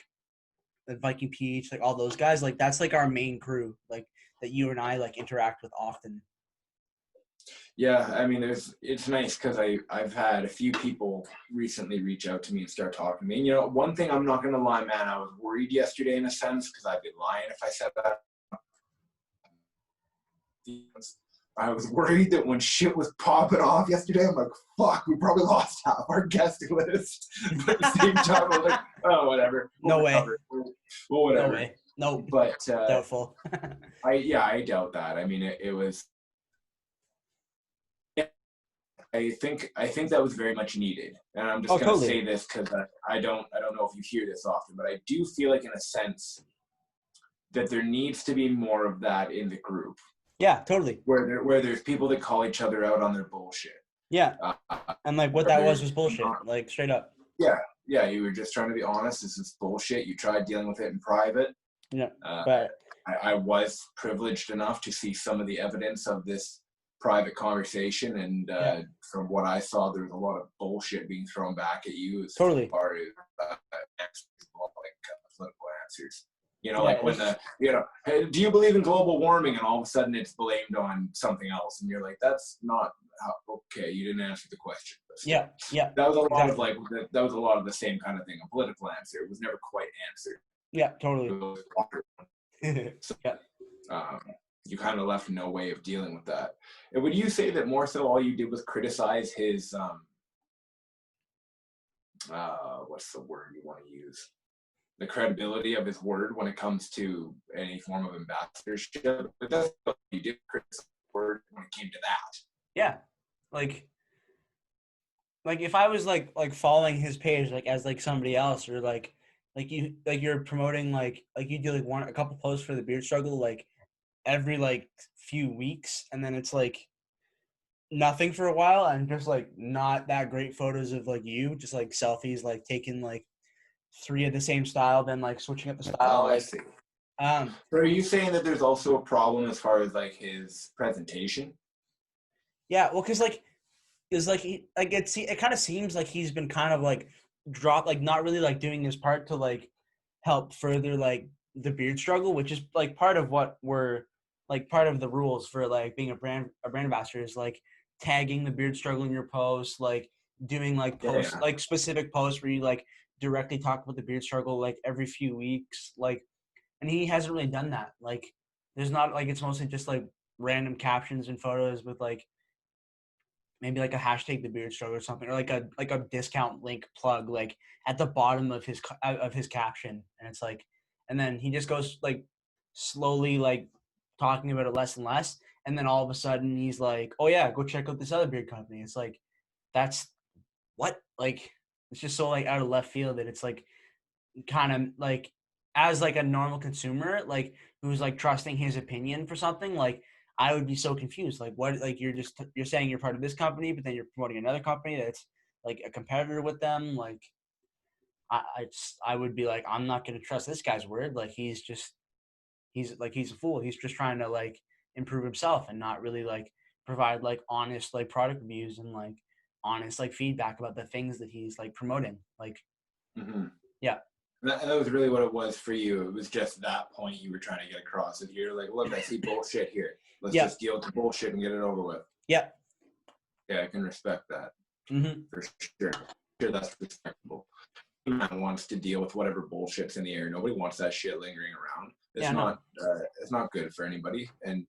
the Viking Peach, like all those guys, like that's like our main crew, like that you and I like interact with often. Yeah, I mean, it's nice because I've had a few people recently reach out to me and start talking to me. And, you know, one thing I'm not gonna lie, man, I was worried yesterday in a sense because I'd be lying if I said that. I was worried that when shit was popping off yesterday, I'm like, fuck, we probably lost half our guest list. But at the same time, I was like, oh, whatever. No way. Well, whatever. No way. No. But doubtful. I doubt that. I mean, it was. I think that was very much needed, and I'm just gonna say this because I don't know if you hear this often, but I do feel like in a sense that there needs to be more of that in the group. Yeah, totally. Where there's people that call each other out on their bullshit. Yeah, and like what that was bullshit, like straight up. Yeah, you were just trying to be honest. This is bullshit. You tried dealing with it in private. Yeah, but I was privileged enough to see some of the evidence of this private conversation, and from what I saw, there was a lot of bullshit being thrown back at you as far as political answers. You know, like when hey, do you believe in global warming? And all of a sudden it's blamed on something else, and you're like, that's not okay. You didn't answer the question. Yeah. That was a lot of like that was a lot of the same kind of thing. A political answer. It was never quite answered. Yeah, totally. So, you kind of left no way of dealing with that. And would you say that more so all you did was criticize his what's the word you want to use? The credibility of his word when it comes to any form of ambassadorship. But that's what you did, criticize his word when it came to that. Yeah. Like if I was like following his page like as like somebody else, or like you're promoting like you do like a couple posts for the beard struggle like every like few weeks, and then it's like nothing for a while, and just like not that great photos of like you, just like selfies, like taking like 3 of the same style, then like switching up the style. Oh, I see. So are you saying that there's also a problem as far as like his presentation? Yeah, well, because like is like it kind of seems like he's been kind of like dropped, like not really like doing his part to like help further like the beard struggle, which is like part of what we're like part of the rules for like being a brand ambassador is like tagging the beard struggle in your posts, like doing like posts like specific posts where you like directly talk about the beard struggle like every few weeks, like, and he hasn't really done that. Like there's not like, it's mostly just like random captions and photos with like maybe like a hashtag the beard struggle or something, or like a discount link plug like at the bottom of his caption, and it's like, and then he just goes like slowly like talking about it less and less, and then all of a sudden he's like, oh yeah, go check out this other beard company. It's like, that's what, like, it's just so like out of left field that it's like kind of like, as like a normal consumer like who's like trusting his opinion for something, like I would be so confused. Like what, like you're saying you're part of this company, but then you're promoting another company that's like a competitor with them. Like I would be like, I'm not going to trust this guy's word. Like he's a fool. He's just trying to like improve himself and not really like provide like honest like product reviews and like honest like feedback about the things that he's like promoting. Like, yeah. That was really what it was for you. It was just that point you were trying to get across. If you're like, look, I see bullshit here. Let's just deal with the bullshit and get it over with. Yeah. Yeah, I can respect that. For sure. Sure, that's respectable. Man wants to deal with whatever bullshit's in the air. Nobody wants that shit lingering around. It's not good for anybody. And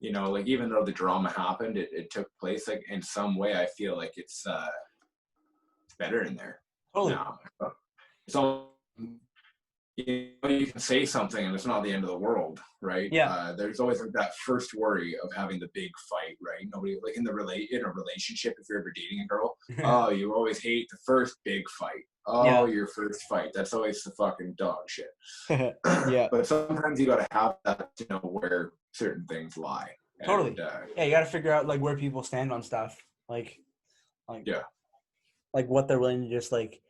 you know, like even though the drama happened, it took place like in some way. I feel like it's better in there. Totally. Now. It's all. you can say something and it's not the end of the world, right? Yeah. There's always like that first worry of having the big fight, right? Nobody like in a relationship, if you're ever dating a girl, oh, you always hate the first big fight. Oh, Yeah. your first fight. That's always the fucking dog shit. Yeah. But sometimes you gotta have that to know where certain things lie. Totally. And, yeah, you got to figure out like where people stand on stuff, like yeah, like what they're willing to just like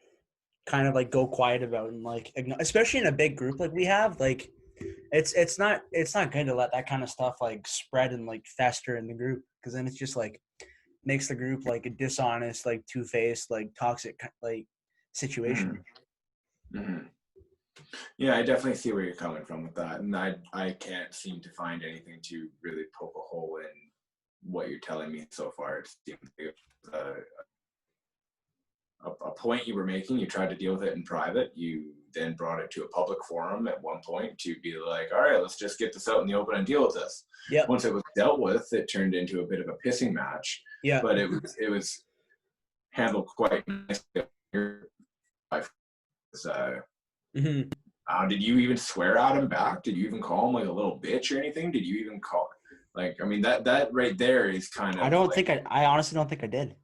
kind of like go quiet about, and like especially in a big group like we have, like it's not good to let that kind of stuff like spread and like fester in the group, because then it's just like makes the group like a dishonest, like two-faced, like toxic like situation. Mm-hmm. Yeah, I definitely see where you're coming from with that, and I can't seem to find anything to really poke a hole in what you're telling me so far. It seems like a point you were making. You tried to deal with it in private. You then brought it to a public forum at one point to be like, all right, let's just get this out in the open and deal with this. Yeah. Once it was dealt with, it turned into a bit of a pissing match. Yeah. But it was handled quite nicely. Did you even swear at him back? Did you even call him like a little bitch or anything? Did you even call? Like, I mean, that right there is kind of. I honestly don't think I did.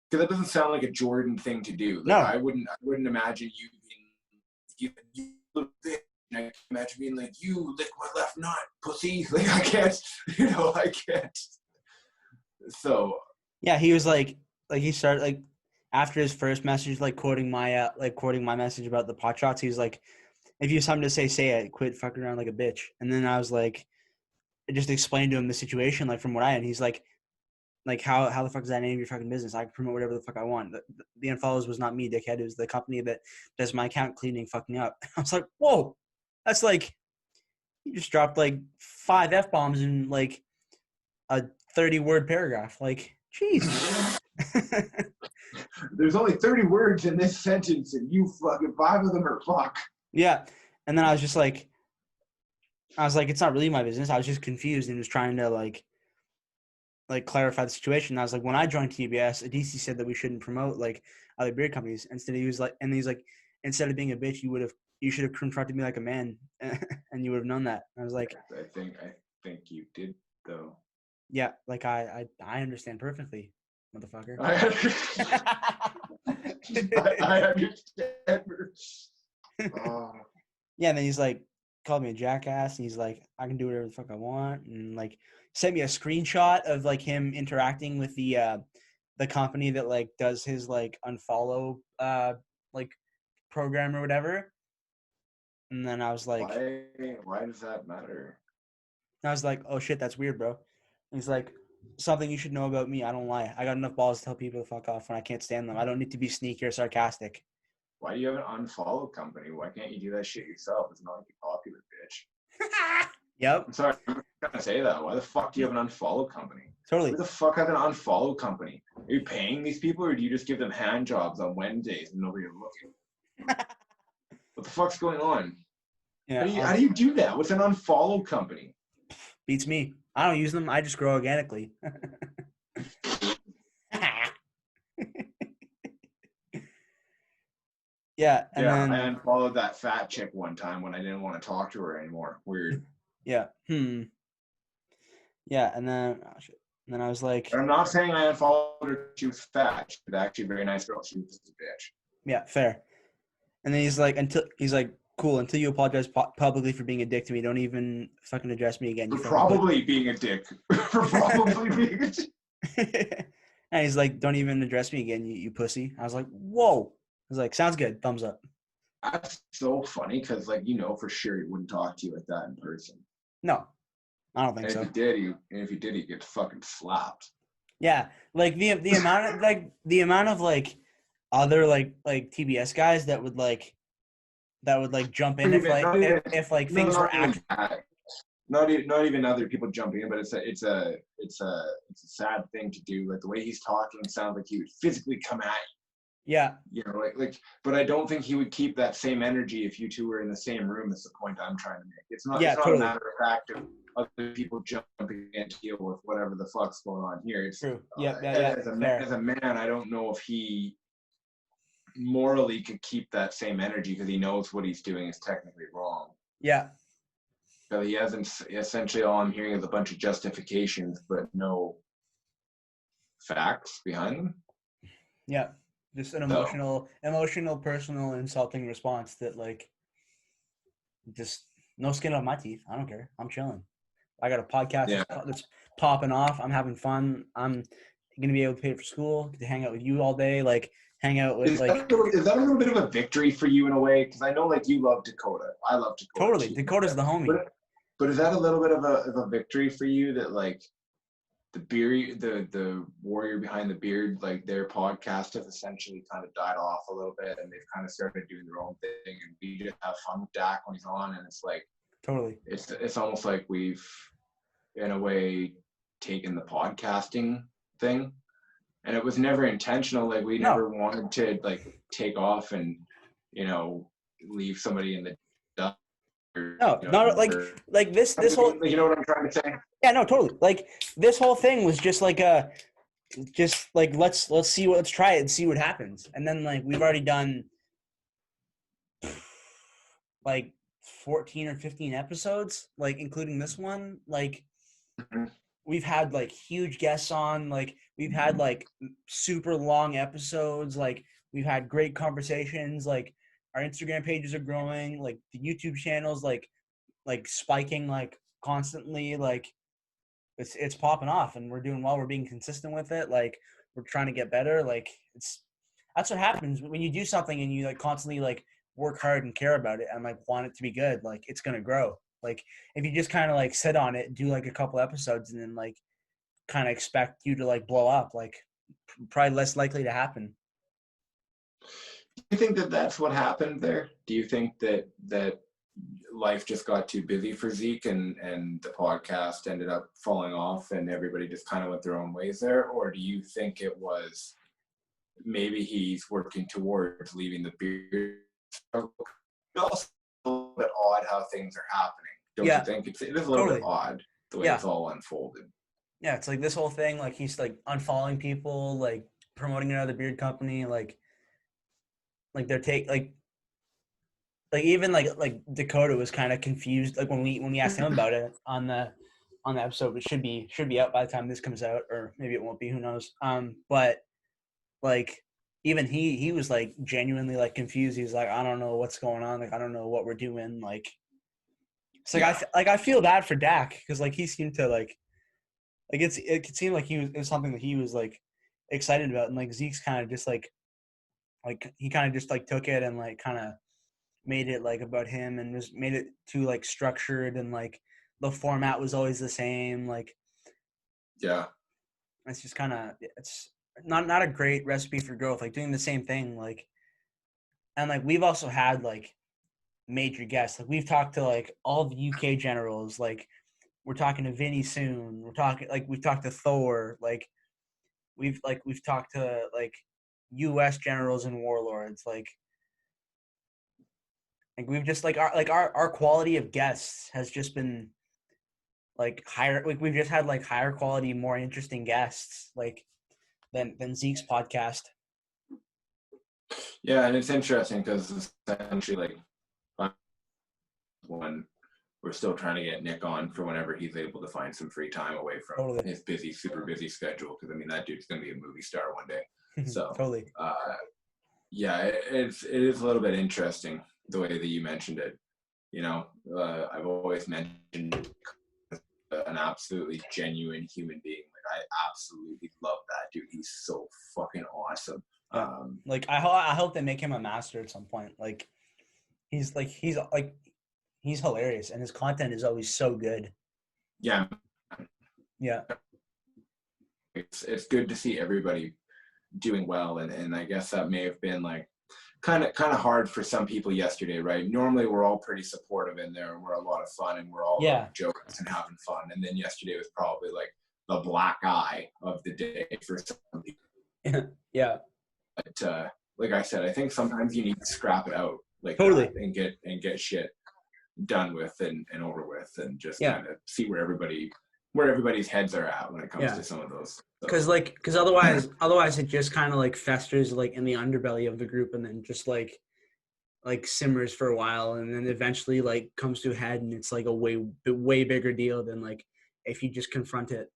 Because that doesn't sound like a Jordan thing to do. Like, No. I wouldn't imagine you being you little bitch. I can imagine being like, you lick my left nut, pussy. Like, I can't. So. Yeah, he was like he started like after his first message, like quoting my message about the pot shots. He was like, if you have something to say it. Quit fucking around like a bitch. And then I was like, I just explained to him the situation, like from what I had. And he's like how the fuck is that any of your fucking business? I can promote whatever the fuck I want. The unfollows was not me, dickhead. It was the company that does my account cleaning fucking up. I was like, whoa, that's like you just dropped like 5 F-bombs in like a 30-word paragraph. Like, jeez. There's only 30 words in this sentence, and you fucking 5 of them are fuck. Yeah. And then I was like, it's not really my business. I was just confused and was trying to like clarify the situation. And I was like, when I joined TBS, DC said that we shouldn't promote like other beer companies. Instead, he's like, instead of being a bitch, you should have confronted me like a man, and you would have known that. I was like, I think you did though. Yeah, like I understand perfectly, motherfucker. I understand. Oh. Yeah, and then he's like called me a jackass, and he's like, I can do whatever the fuck I want, and like sent me a screenshot of like him interacting with the company that like does his like unfollow like program or whatever. And then I was like, why does that matter? I was like, oh shit, that's weird, bro. And he's like, something you should know about me. I don't lie. I got enough balls to tell people to fuck off when I can't stand them. I don't need to be sneaky or sarcastic. Why do you have an unfollow company? Why can't you do that shit yourself? It's not like you're popular, bitch. Yep. I'm sorry, I'm gonna say that. Why the fuck do you have an unfollow company? Totally. Who the fuck has an unfollow company? Are you paying these people, or do you just give them hand jobs on Wednesdays and nobody is looking? What the fuck's going on? Yeah. How do you do that? What's an unfollow company? Beats me. I don't use them. I just grow organically. Yeah. And then I unfollowed that fat chick one time when I didn't want to talk to her anymore. Weird. Yeah. Yeah. And then, oh shit. And then I was like, I'm not saying I unfollowed her. She was fat. She was actually a very nice girl. She was just a bitch. Yeah, fair. And then he's like, cool, until you apologize publicly for being a dick to me, don't even fucking address me again. For probably being a dick. For probably being a dick. And he's like, don't even address me again, you pussy. I was like, whoa. I was like, sounds good. Thumbs up. That's so funny because, like, for sure he wouldn't talk to you like that in person. No, I don't think and so. If he did, he'd get fucking slapped. Yeah, like the amount of like other like TBS guys that would jump in if things were actually. Not even other people jumping in, but it's a sad thing to do. Like the way he's talking sounds like he would physically come at you. Yeah. But I don't think he would keep that same energy if you two were in the same room. That's the point I'm trying to make. It's not totally. A matter of fact of other people jumping in to deal with whatever the fuck's going on here. It's true. As a man, I don't know if he morally could keep that same energy because he knows what he's doing is technically wrong. Yeah. But he hasn't, essentially all I'm hearing is a bunch of justifications, but no facts behind them. Yeah. Just an emotional, personal, insulting response that, like, just no skin off my teeth. I don't care. I'm chilling. I got a podcast that's popping off. I'm having fun. I'm gonna be able to pay for school, get to hang out with you all day, like hang out with is that a little bit of a victory for you in a way? Because I know, like, you love Dakota. I love Dakota. Totally. Dakota's the homie. But is that a little bit of a victory for you that, like, the warrior behind the beard, like, their podcast has essentially kind of died off a little bit, and they've kind of started doing their own thing, and we just have fun with Dak when he's on, and it's like totally. It's almost like we've, in a way, taken the podcasting thing, and it was never intentional. Like, we never wanted to, like, take off and, you know, leave somebody in the dust. No, not like this whole. You know what I'm trying to say? Yeah, no, totally. Like, this whole thing was just like let's try it and see what happens. And then, like, we've already done like 14 or 15 episodes, like, including this one. Like, we've had, like, huge guests on. Like, we've had, like, super long episodes. Like, we've had great conversations. Like, our Instagram pages are growing. Like, the YouTube channels, like spiking, like, constantly. Like, it's popping off, and we're doing well. We're being consistent with it. Like, we're trying to get better. Like, that's what happens when you do something and you, like, constantly, like, work hard and care about it and, like, want it to be good. Like, it's gonna grow. Like, if you just kind of, like, sit on it, do, like, a couple episodes, and then, like, kind of expect you to, like, blow up, like, probably less likely to happen. Do you think that that's what happened there? Do you think that life just got too busy for Zeke and the podcast ended up falling off and everybody just kind of went their own ways there? Or do you think it was maybe he's working towards leaving the beard? It's also a little bit odd how things are happening. Don't you think? It is a little bit odd the way it's all unfolded. Yeah, it's like this whole thing, like, he's, like, unfollowing people, like, promoting another beard company, like they're even like Dakota was kind of confused, like, when we asked him about it on the episode, which should be out by the time this comes out, or maybe it won't be, who knows. But, like, even he was, like, genuinely, like, confused. He's like, I don't know what's going on. Like, I don't know what we're doing. Like, it's like, I feel bad for Dak, because, like, he seemed to, like it could seem like it was something that he was, like, excited about, and, like, Zeke's kind of just like he kind of just, like, took it and, like, kind of made it, like, about him, and just made it too, like, structured, and, like, the format was always the same. Like, it's just kind of, it's not a great recipe for growth, like, doing the same thing. Like, and, like, we've also had, like, major guests. Like, we've talked to, like, all the UK generals. Like, we're talking to Vinny soon. We've talked to Thor. Like, we've talked to, like, US generals and warlords. Like, we've just, like, our quality of guests has just been, like, higher. Like, we've just had, like, higher quality, more interesting guests, like, than Zeke's podcast. Yeah, and it's interesting because essentially, like, when we're still trying to get Nick on for whenever he's able to find some free time away from his super busy schedule. Because, I mean, that dude's going to be a movie star one day. So yeah, it is a little bit interesting the way that you mentioned it. You know, I've always mentioned an absolutely genuine human being. Like, I absolutely love that dude. He's so fucking awesome. Like, I hope they make him a master at some point. Like, he's hilarious, and his content is always so good. Yeah. It's good to see everybody doing well, and I guess that may have been, like, kind of hard for some people yesterday, right? Normally we're all pretty supportive in there, and we're a lot of fun, and we're all joking and having fun. And then yesterday was probably, like, the black eye of the day for some people. Yeah. But like I said, I think sometimes you need to scrap it out, like, that, and get shit done with and over with, and just kind of see where everybody where everybody's heads are at when it comes to some of those. Because otherwise it just kind of like festers like in the underbelly of the group, and then just like simmers for a while, and then eventually like comes to a head, and it's like a way bigger deal than like if you just confront it.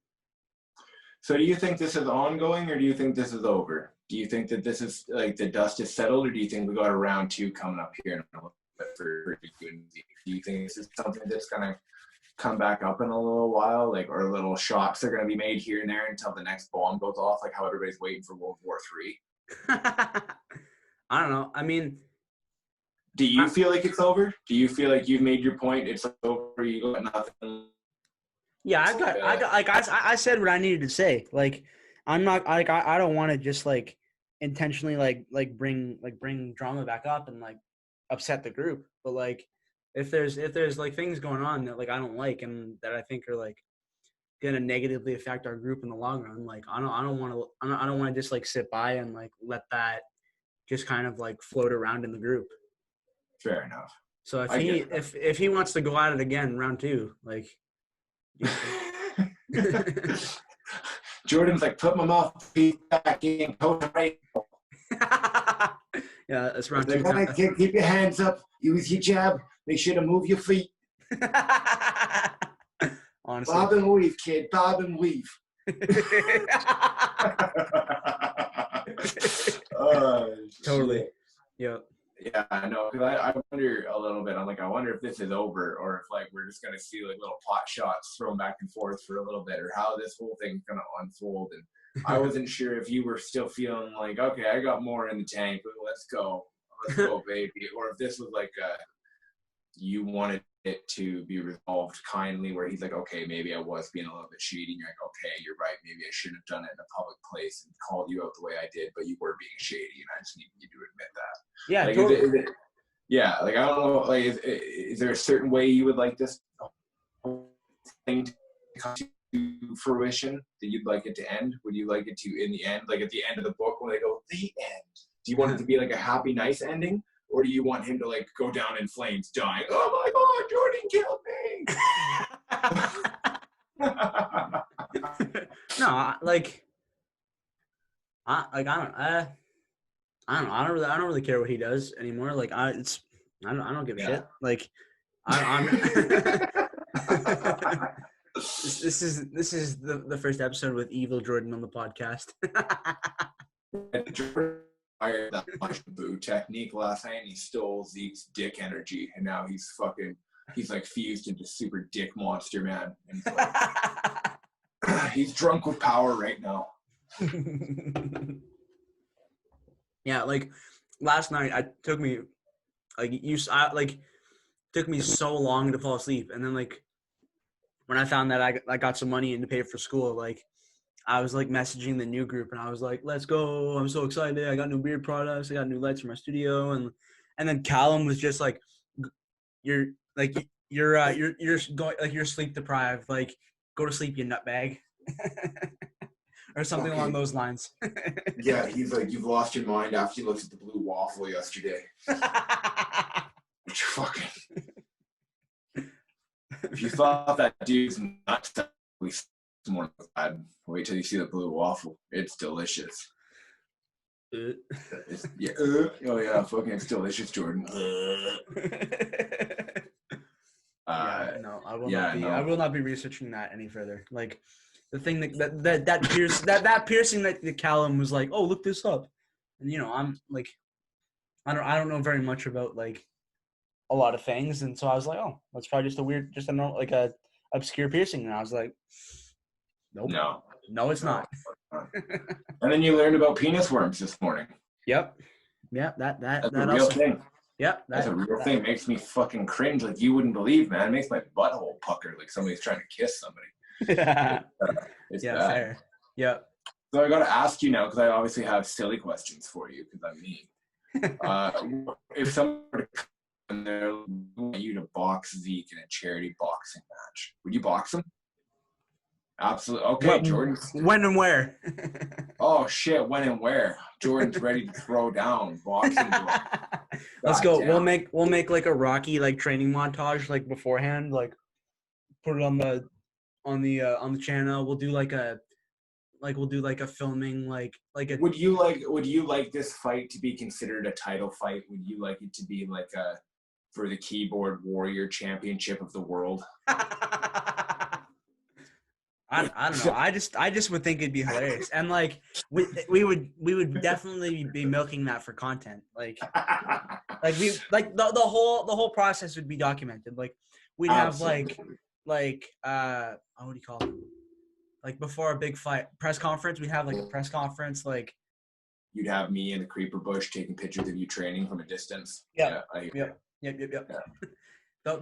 So do you think this is ongoing, or do you think this is over? Do you think that this is like the dust is settled, or do you think we got a round 2 coming up here in a little bit for you and Z? Do you think this is something that's gonna come back up in a little while, like, or little shots are gonna be made here and there until the next bomb goes off, like how everybody's waiting for World War III? I don't know. I mean, do you feel like it's over? Do you feel like you've made your point? It's over. You got nothing. Yeah, I said what I needed to say. Like, I'm not like I don't want to just like intentionally like bring drama back up and like upset the group. But like, if there's like things going on that like I don't like and that I think are like gonna negatively affect our group in the long run, like I don't want to just like sit by and like let that just kind of like float around in the group. Fair enough. So if he wants to go at it again round 2, like. Jordan's like, put my mouthpiece back in, right. Yeah, that's round 2. Keep your hands up. Use your jab. Make sure to move your feet. Honestly. Bob and weave, kid. Bob and weave. Totally. Shit. Yep. Yeah, I know. Because I wonder a little bit. I'm like, I wonder if this is over, or if like we're just gonna see like little pot shots thrown back and forth for a little bit, or how this whole thing's gonna unfold. And I wasn't sure if you were still feeling like, okay, I got more in the tank. Let's go, baby. Or if this was like you wanted it to be resolved kindly, where he's like, okay, maybe I was being a little bit shady. And you're like, okay, you're right. Maybe I shouldn't have done it in a public place and called you out the way I did, but you were being shady, and I just need you to admit that. Yeah, like, totally. Yeah, like I don't know. Like, is there a certain way you would like this thing to come to fruition? That you'd like it to end? Would you like it to, in the end, like at the end of the book when they go the end? Do you want it to be like a happy, nice ending? Or do you want him to like go down in flames, dying? Oh my God, Jordan killed me! No, I don't really care what he does anymore. Like I don't give a shit. Like I'm this is the first episode with Evil Jordan on the podcast. Jordan fired that boo technique last night, and he stole Zeke's dick energy, and now he's like fused into super dick monster man. And like, he's drunk with power right now. Yeah, like last night took me so long to fall asleep, and then like when I found that I got some money in to pay for school, like I was like messaging the new group, and I was like, let's go, I'm so excited, I got new beard products, I got new lights for my studio, and then Callum was just like, you're going, like you're sleep deprived, like go to sleep, you nutbag. Or something along those lines. Yeah, he's like, you've lost your mind after you looked at the blue waffle yesterday. Which fucking... If you thought that dude's nuts, more bad. Wait till you see the blue waffle. It's delicious. Oh yeah, fucking it's delicious, Jordan. No, I will not be researching that any further. Like the thing that piercing that the Callum was like, oh, look this up, and I'm like, I don't know very much about like a lot of things, and so I was like, oh, that's probably just a obscure piercing, and I was like, nope, no, it's not. And then you learned about penis worms this morning. Yep. Yeah, that's a real thing. Yep, that's a real thing. It makes me fucking cringe like you wouldn't believe, man. It makes my butthole pucker like somebody's trying to kiss somebody. It's yeah, bad. fair. Yep. So I got to ask you now, because I obviously have silly questions for you, because I'm mean. If someone were to come and they want you to box Zeke in a charity boxing match, would you box him? Absolutely. Okay, Jordan. When and where? Oh shit! When and where? Jordan's ready to throw down. Boxing. Let's go. Damn. We'll make like a Rocky like training montage like beforehand. Like put it on the on the channel. We'll do like a filming like a. Would you like this fight to be considered a title fight? Would you like it to be like a for the Keyboard Warrior Championship of the world? I don't know. I just would think it'd be hilarious, and like we would definitely be milking that for content. Like we like the whole process would be documented. Like we'd have what do you call it? Like before a big fight press conference, we'd have like a press conference. Like you'd have me in the creeper bush taking pictures of you training from a distance. Yep. Yeah.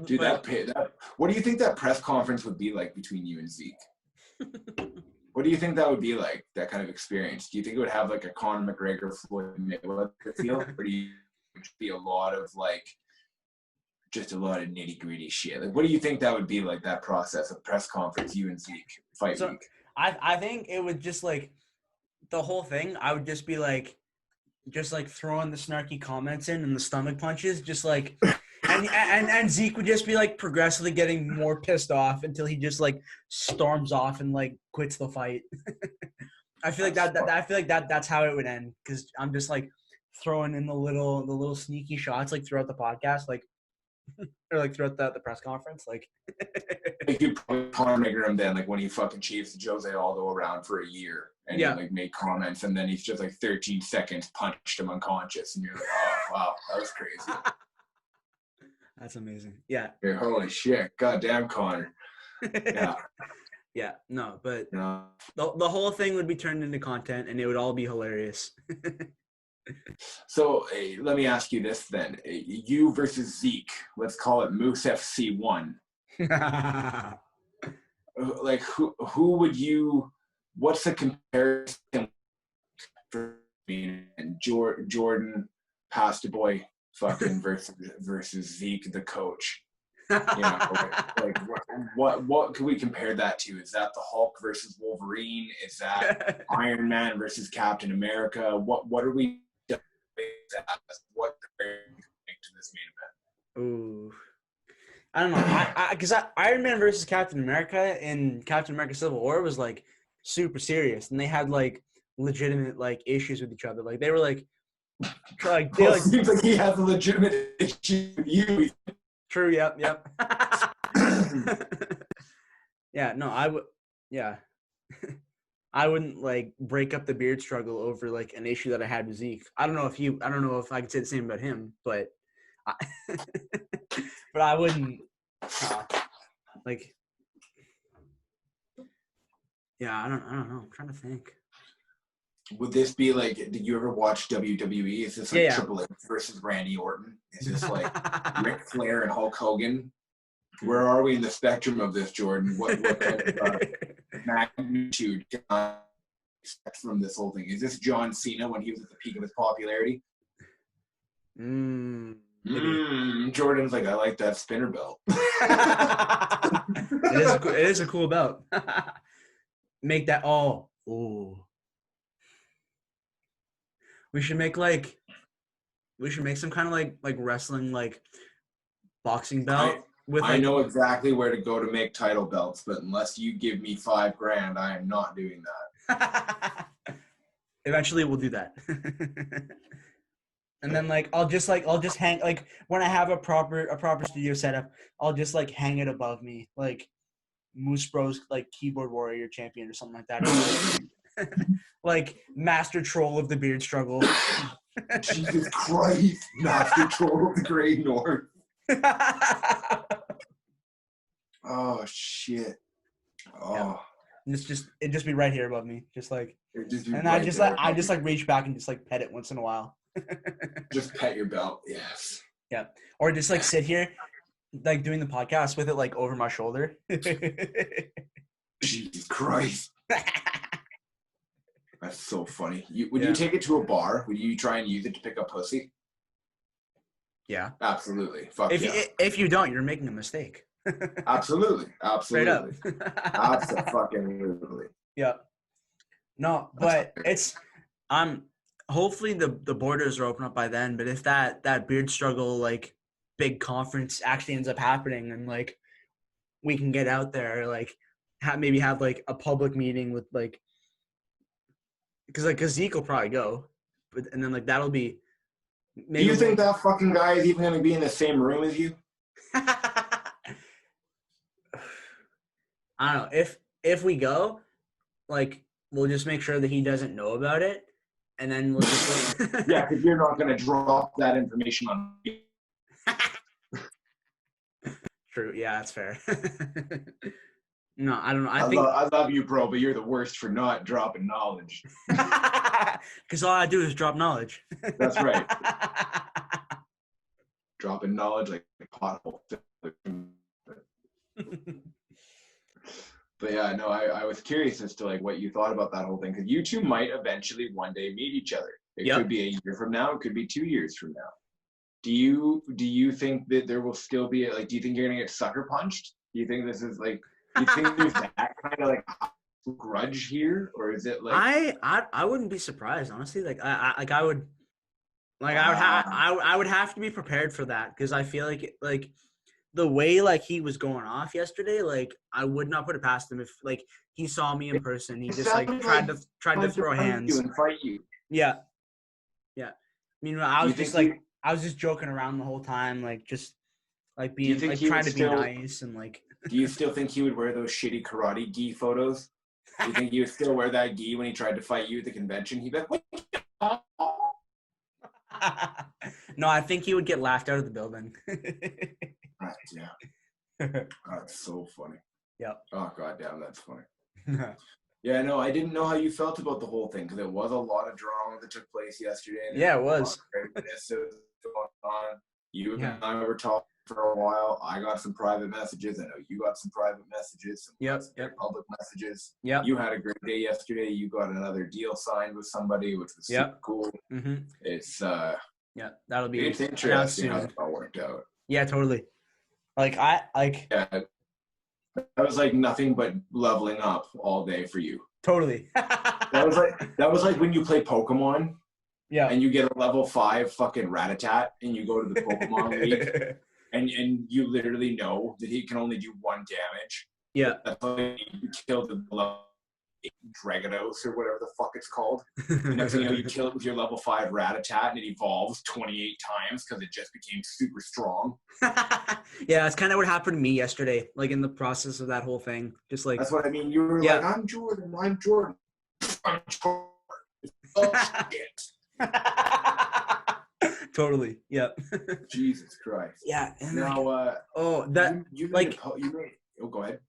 Dude, what do you think that press conference would be like between you and Zeke? What do you think that would be like, that kind of experience? Do you think it would have like a Conor McGregor Floyd Mayweather feel? Or do you think it would be a lot of nitty gritty shit? Like, what do you think that would be like, that process of press conference, you and Zeke fight week? I think it would just like the whole thing. I would just be like, throwing the snarky comments in and the stomach punches, just like, and Zeke would just be like progressively getting more pissed off until he just like storms off and like quits the fight. I feel like that's how it would end, because I'm just like throwing in the little sneaky shots like throughout the podcast, like or like throughout the press conference, like. Like you probably Conor him then, like when he fucking chased Jose Aldo around for a year and he like made comments, and then he's just like 13 seconds punched him unconscious, and you're like, oh wow, that was crazy. That's amazing. Yeah. Holy shit, goddamn Conor. Yeah. Yeah. No, but the whole thing would be turned into content, and it would all be hilarious. So let me ask you this then: you versus Zeke. Let's call it Moose FC 1. Like who would you? What's the comparison for me and Jordan Pasta Boy fucking versus Zeke the coach? You know, like what can we compare that to? Is that the Hulk versus Wolverine? Is that Iron Man versus Captain America? What are we? What to this main event? Ooh. I don't know, because Iron Man versus Captain America in Captain America Civil War was like super serious, and they had like legitimate like issues with each other. Like they were like, seems like he has a legitimate issue with you. True. Yep. Yeah. No, I would. Yeah. I wouldn't like break up the beard struggle over like an issue that I had with Zeke. I don't know if I could say the same about him, but but I wouldn't like. Yeah, I don't know. I'm trying to think. Would this be like? Did you ever watch WWE? Is this like Triple H versus Randy Orton? Is this like Ric Flair and Hulk Hogan? Where are we in the spectrum of this, Jordan? What kind of magnitude can I expect from this whole thing? Is this John Cena when he was at the peak of his popularity? Jordan's like, I like that spinner belt. It is a cool belt. Make that We should make some kind of like wrestling like boxing belt. I know exactly where to go to make title belts, but unless you give me $5,000, I am not doing that. Eventually, we'll do that. And then I'll just hang like when I have a proper studio setup, I'll just like hang it above me, like Moose Bros like Keyboard Warrior Champion or something like that. Like Master Troll of the Beard Struggle. Jesus Christ, Master Troll of the Great North. Oh shit! Oh, yeah. It'd just be right here above me, just like. And I just reach back and just like pet it once in a while. Just pet your belt, yes. Yeah, or just like sit here, like doing the podcast with it like over my shoulder. Jesus Christ! That's so funny. Would you take it to a bar? Would you try and use it to pick up pussy? Yeah. Absolutely. If you don't, you're making a mistake. Absolutely. Straight up. Absolutely. Yeah. No, but hopefully the borders are open up by then, but if that beard struggle like big conference actually ends up happening and like we can get out there, like maybe have like a public meeting with like, because Zeke will probably go, but and then like that'll be. Maybe do you think that fucking guy is even going to be in the same room as you? I don't know. If we go, like we'll just make sure that he doesn't know about it, and then we'll just yeah, because you're not going to drop that information on me. True. Yeah, that's fair. No, I don't know. I love you, bro, but you're the worst for not dropping knowledge. Because all I do is drop knowledge. That's right. Dropping knowledge like a pothole. But yeah, no, I was curious as to like what you thought about that whole thing, because you two might eventually one day meet each other. It could be a year from now. It could be 2 years from now. Do you think that there will still be like? Do you think you're gonna get sucker punched? Do you think this is like? Do you think there's that kind of like grudge here, or is it like? I wouldn't be surprised, honestly. Like I would have to be prepared for that, because I feel like the way like he was going off yesterday, like I would not put it past him if like he saw me in person. He just like tried to throw hands and fight you. Yeah. I mean, I was just joking around the whole time, like just like being like trying to be nice and like. Do you still think he would wear those shitty karate gi photos? Do you think he would still wear that gi when he tried to fight you at the convention? He'd be like, no, I think he would get laughed out of the building. Right, yeah. That's so funny. Yep. Oh, goddamn, that's funny. Yeah, no, I didn't know how you felt about the whole thing, because it was a lot of drama that took place yesterday. Yeah, it was. Going on. You and I were talking for a while. I got some private messages. I know you got some private messages. Some public messages. Yeah. You had a great day yesterday. You got another deal signed with somebody, which was super cool. Mm-hmm. It's that'll be. It's interesting how that all worked out. Yeah, totally. Yeah, that was like nothing but leveling up all day for you. Totally. that was like when you play Pokemon. Yeah. And you get a level 5 fucking Rattata, and you go to the Pokemon League, and you literally know that he can only do 1 damage. Yeah. That's why you kill the level 8 Dragados or whatever the fuck it's called. And next thing you know, you kill it with your level 5 Rattata, and it evolves 28 times because it just became super strong. Yeah, that's kind of what happened to me yesterday, like in the process of that whole thing. Just like. That's what I mean. You were like, I'm Jordan. I'm Jordan. Oh, shit. Totally. Yeah. Jesus Christ. Yeah. And now, go ahead.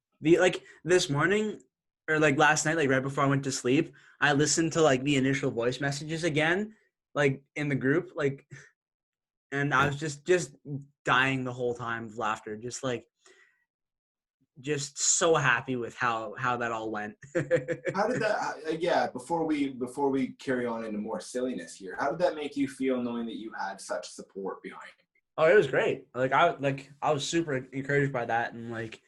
This morning, or like last night, like right before I went to sleep, I listened to like the initial voice messages again, like in the group, like, and I was just dying the whole time of laughter, just so happy with how that all went. How did that before we carry on into more silliness here, how did that make you feel knowing that you had such support behind you? Oh, it was great. I was super encouraged by that, and like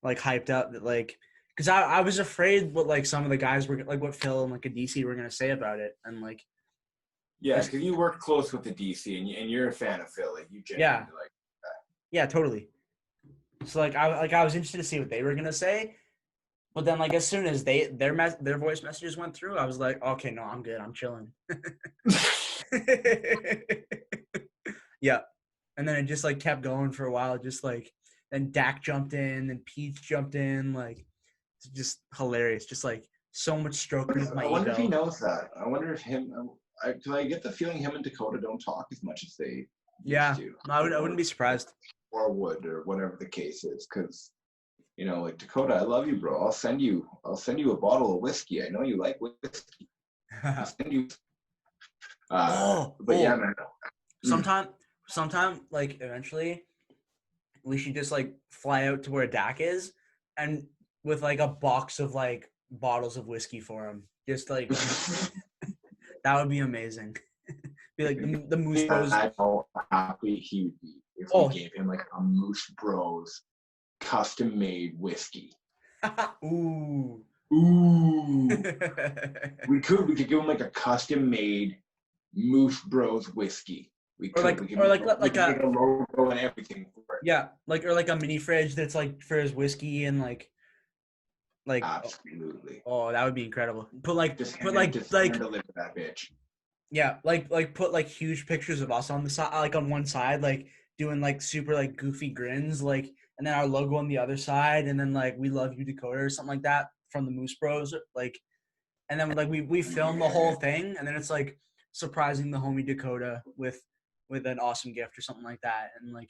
hyped up that because I was afraid what like some of the guys were like, what Phil and like a DC were gonna say about it, and like because you worked close with the DC and you're a fan of Phil, like you genuinely like that. Yeah, totally. So I was interested to see what they were gonna say, but then like as soon as their voice messages went through, I was like, okay, no, I'm good, I'm chilling. Yeah, and then it just like kept going for a while, just like then Dak jumped in, and Pete jumped in, like it's just hilarious, just like so much stroking of my ego. I wonder if he knows that. I wonder if because I get the feeling him and Dakota don't talk as much as they used to. No, I wouldn't be surprised. Or would, or whatever the case is, because like Dakota, I love you, bro. I'll send you a bottle of whiskey. I know you like whiskey. I'll send you. Yeah, man. Sometime, like eventually, we should just like fly out to where Dak is, and with like a box of like bottles of whiskey for him. Just like that would be amazing. Be like the Moose Bros. I know how happy he would be if we gave him like a Moose Bros custom made whiskey. Ooh. we could give him like a custom made Moose Bros whiskey. We could make a logo and everything for it. Yeah, like a mini fridge that's like for his whiskey, and like Like, absolutely. Oh, that would be incredible. Just deliver that bitch. Yeah, like put like huge pictures of us on the side, like on one side, like doing like super like goofy grins, like, and then our logo on the other side, and then like "We love you, Dakota" or something like that from the Moose Bros, like, and then like we film the whole thing, and then it's like surprising the homie Dakota with an awesome gift or something like that, and like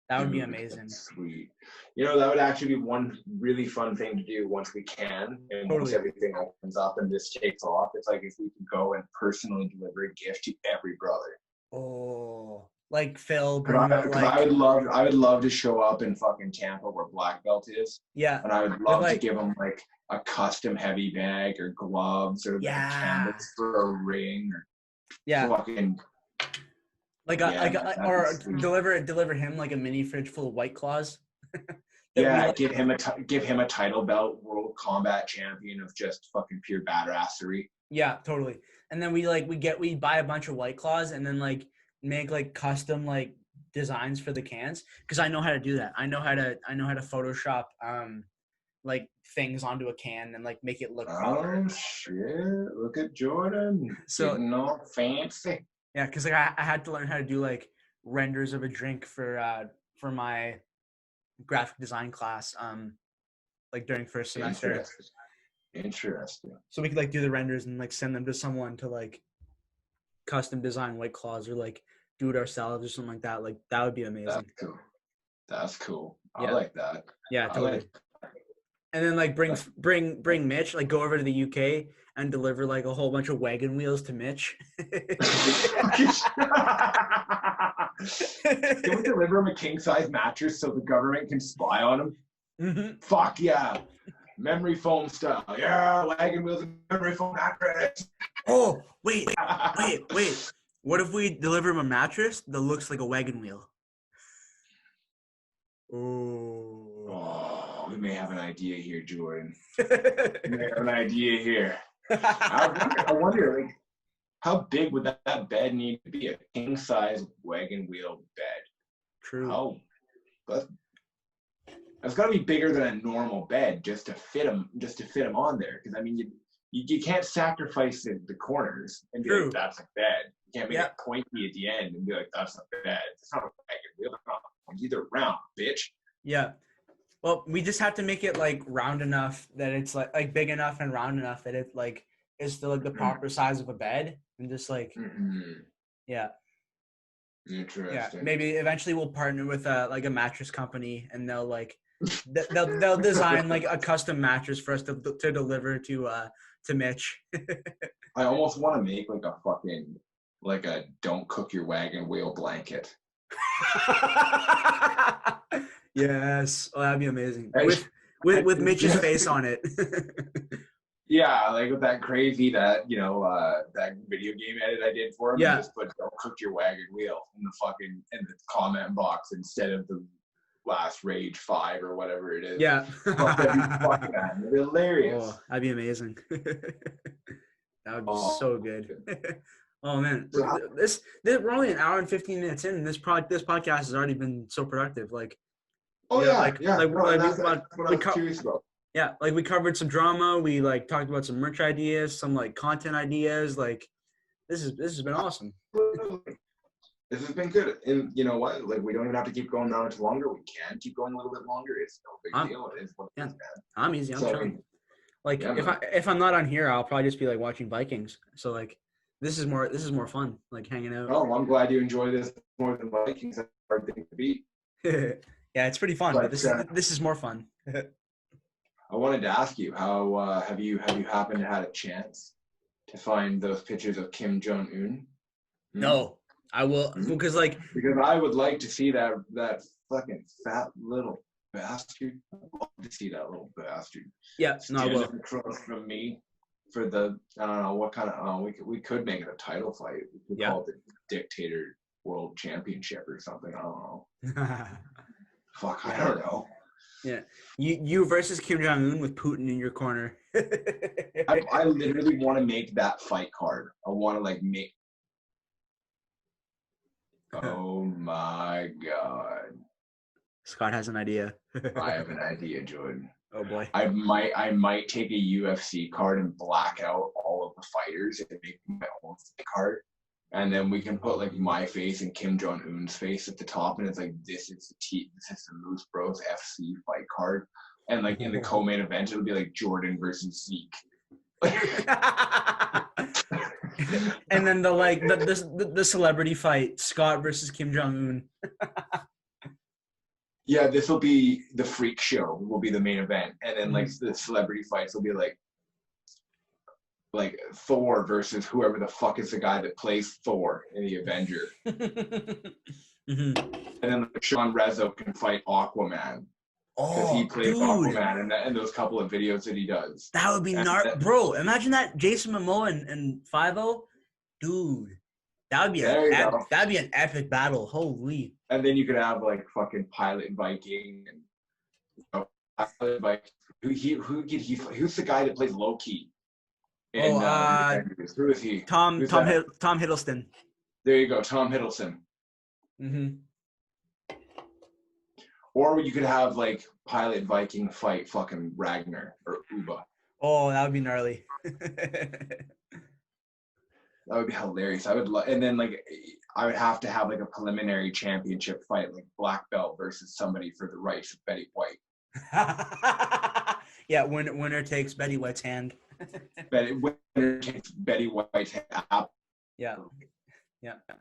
that would be amazing. Sweet. That would actually be one really fun thing to do once we can, and once everything opens up and this takes off. It's like if we could go and personally deliver a gift to every brother. Oh, like Phil. I would love to show up in fucking Tampa where Black Belt is. Yeah. And I would love to give them like a custom heavy bag or gloves or like a canvas for a ring or fucking. Or deliver him like a mini fridge full of White Claws. Give him a title belt, World Combat Champion of just fucking pure badassery. Yeah, totally. And then we buy a bunch of White Claws and then like make like custom like designs for the cans, because I know how to do that. I know how to Photoshop like things onto a can and like make it look proper. Oh shit! Look at Jordan, getting all fancy. Yeah, because like I had to learn how to do like renders of a drink for my graphic design class like during first semester. Interesting. So we could like do the renders and like send them to someone to like custom design White Claws or like do it ourselves or something like that. Like that would be amazing. That's cool. I like that. Yeah, totally. And then like bring Mitch, like go over to the UK and deliver like a whole bunch of wagon wheels to Mitch. Can we deliver him a king size mattress so the government can spy on him? Mm-hmm. Fuck yeah. Memory foam style. Yeah, wagon wheels and memory foam mattress. Oh, wait. What if we deliver him a mattress that looks like a wagon wheel? Oh, we may have an idea here, Jordan. I wonder, like, how big would that bed need to be? A king size wagon wheel bed. True. It's got to be bigger than a normal bed just to fit him on there. Because I mean, you can't sacrifice the corners and be like, that's a bed. You can't make it pointy at the end and be like, that's a bed. It's not a wagon wheel. It's either round, bitch. Yeah. Well, we just have to make it like round enough that it's like big enough and round enough that it like is still like the proper size of a bed, and just like yeah. Interesting. Yeah, maybe eventually we'll partner with like a mattress company, and they'll like they'll design like a custom mattress for us to deliver to Mitch. I almost want to make like a don't cook your wagon wheel blanket. Yes, that'd be amazing. With Mitch's face on it. Yeah, like with that crazy that video game edit I did for him. Yeah. Just put "Don't cook your wagon wheel" in the comment box instead of the last Rage 5 or whatever it is. Yeah. That'd be hilarious. Oh, that'd be amazing. That would be so good. Oh man, this we're only an hour and 15 minutes in, and this podcast has already been so productive. Like, that's what I was curious about. Yeah, like we covered some drama. We like talked about some merch ideas, some like content ideas. Like, this has been awesome. This has been good, and you know what? Like, we don't even have to keep going that much longer. We can keep going a little bit longer. It's no big deal. It is what it is, man. I'm easy. I'm chilling. Like, if I'm not on here, I'll probably just be like watching Vikings. So like, this is more fun, like hanging out. Oh, I'm glad you enjoy this more than Vikings. That's a hard thing to beat. Yeah, it's pretty fun, but this is more fun. I wanted to ask you, how have you happened to had a chance to find those pictures of Kim Jong-un? No, I will, because I would like to see that fucking fat little bastard. I'd love to see that little bastard. Yeah, no, I will. Across from me for the, I don't know what kind of, we could make it a title fight. We could call it the Dictator World Championship or something. I don't know. Fuck, I don't know. Yeah, you versus Kim Jong-un with Putin in your corner. I literally want to make that fight card. I want to make. Oh my god! Scott has an idea. I have an idea, Jordan. Oh boy. I might take a UFC card and black out all of the fighters and make my own card. And then we can put like my face and Kim Jong Un's face at the top, and it's like this is the Moose Bros FC fight card, and like in the co-main event it'll be like Jordan versus Zeke. And then the celebrity fight, Scott versus Kim Jong Un. Yeah, this will be the freak show. Will be the main event, and then like the celebrity fights will be like Thor versus whoever the fuck is the guy that plays Thor in the Avenger. And then like, Sean Rezo can fight Aquaman. Because he plays Aquaman and those couple of videos that he does. That would be bro, imagine that. Jason Momoa and 5-0. Dude. That'd be an epic battle. Holy. And then you could have like fucking Pilot Viking and Pilot Viking. Who's the guy that plays Loki? Who is he? Tom Hiddleston. There you go, Tom Hiddleston. Or you could have like Pilot Viking fight fucking Ragnar or Uba. Oh, that would be gnarly. That would be hilarious. And then like I would have to have like a preliminary championship fight, like black belt versus somebody for the rights of Betty White. Yeah, winner takes Betty White's hand. Winner takes Betty White's hand. Yeah.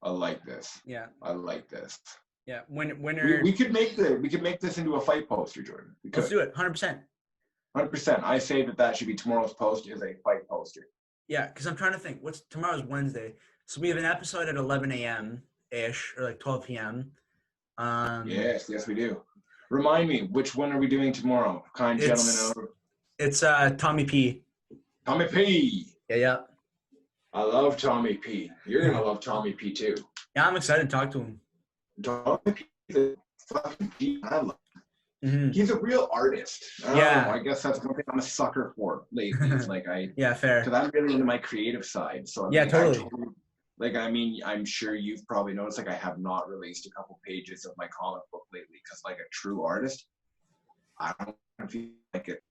I like this. Yeah. I like this. Yeah. Winner. We could make this into a fight poster, Jordan. Let's do it. 100%. 100%. I say that should be tomorrow's post is a fight poster. Yeah, because I'm trying to think. Tomorrow's Wednesday, so we have an episode at 11 a.m. ish or like 12 p.m. Yes, we do. Remind me, which one are we doing tomorrow? Kind gentlemen over. It's Tommy P. Tommy P. Yeah. I love Tommy P. You're gonna love Tommy P too. Yeah, I'm excited to talk to him. Tommy P is a fucking G. I love him. He's a real artist. I guess that's one thing I'm a sucker for lately. It's like fair. Because I'm really into my creative side. So totally. I'm sure you've probably noticed, like I have not released a couple pages of my comic book lately because like a true artist, I don't feel like it.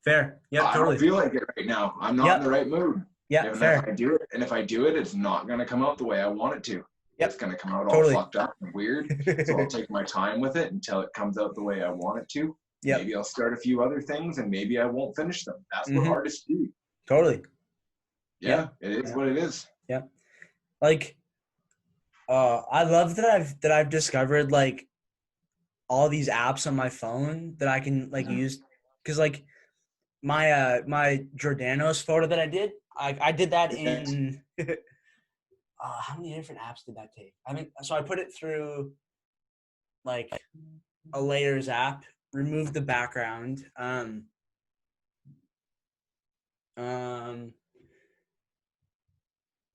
Fair. Yeah, totally. I don't feel like it right now. I'm not in the right mood. Yeah, fair. If I do it, it's not going to come out the way I want it to. Yep. It's going to come out all fucked up and weird. So I'll take my time with it until it comes out the way I want it to. Yep. Maybe I'll start a few other things and maybe I won't finish them. That's what artists do. Totally. Yeah, it is what it is. Yeah. Like, I love that I've discovered like all these apps on my phone that I can like use, because like my my Giordano's photo that I did that in how many different apps did that take? I mean, so I put it through like a layers app, removed the background, and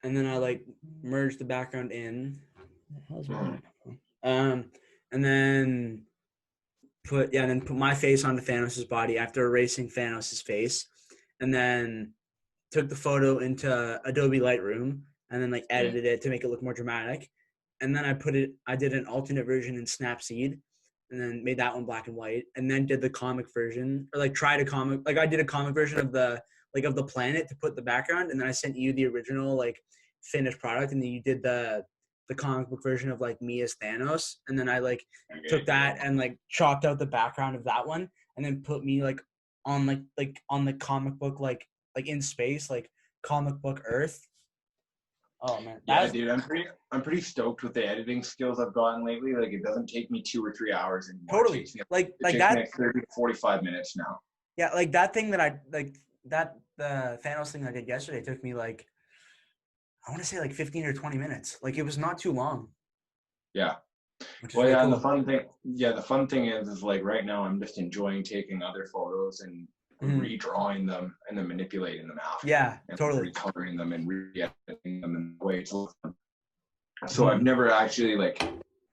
then I like merged the background in. And then put my face onto Thanos' body after erasing Thanos' face, and then took the photo into Adobe Lightroom and then like edited it to make it look more dramatic. And then I did an alternate version in Snapseed and then made that one black and white, and then did the comic version, or like I did a comic version of the planet to put the background, and then I sent you the original like finished product, and then you did the comic book version of like me as Thanos, and then I like took that and like chopped out the background of that one, and then put me like on the comic book like in space, like comic book Earth. Oh man, dude, I'm pretty stoked with the editing skills I've gotten lately. Like it doesn't take me 2 or 3 hours anymore. Totally, it takes me 30 to 45 minutes now. Yeah, like that thing that the Thanos thing I did yesterday took me like, I want to say like 15 or 20 minutes. Like it was not too long. Yeah. Well, yeah, cool. And the fun thing is like right now I'm just enjoying taking other photos and redrawing them and then manipulating them after. Yeah, and totally. Recoloring them and re-editing them in the way it's looking. So I've never actually like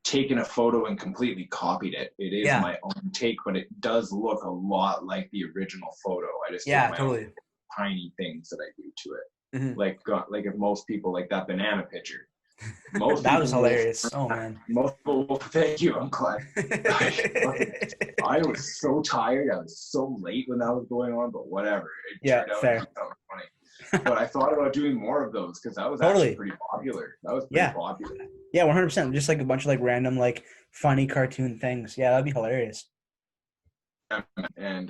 taken a photo and completely copied it. It is my own take, but it does look a lot like the original photo. I just totally own tiny things that I do to it. Like if most people like that banana picture. Most That was people will, hilarious. Oh man. most people will thank you. I'm glad. I was so tired. I was so late when that was going on, but whatever. It Yeah, turned out fair. to be something funny. But I thought about doing more of those because that was Totally. actually pretty popular. That was pretty Yeah. popular. Yeah, 100%. Just like a bunch of like random like funny cartoon things. Yeah, that'd be hilarious. And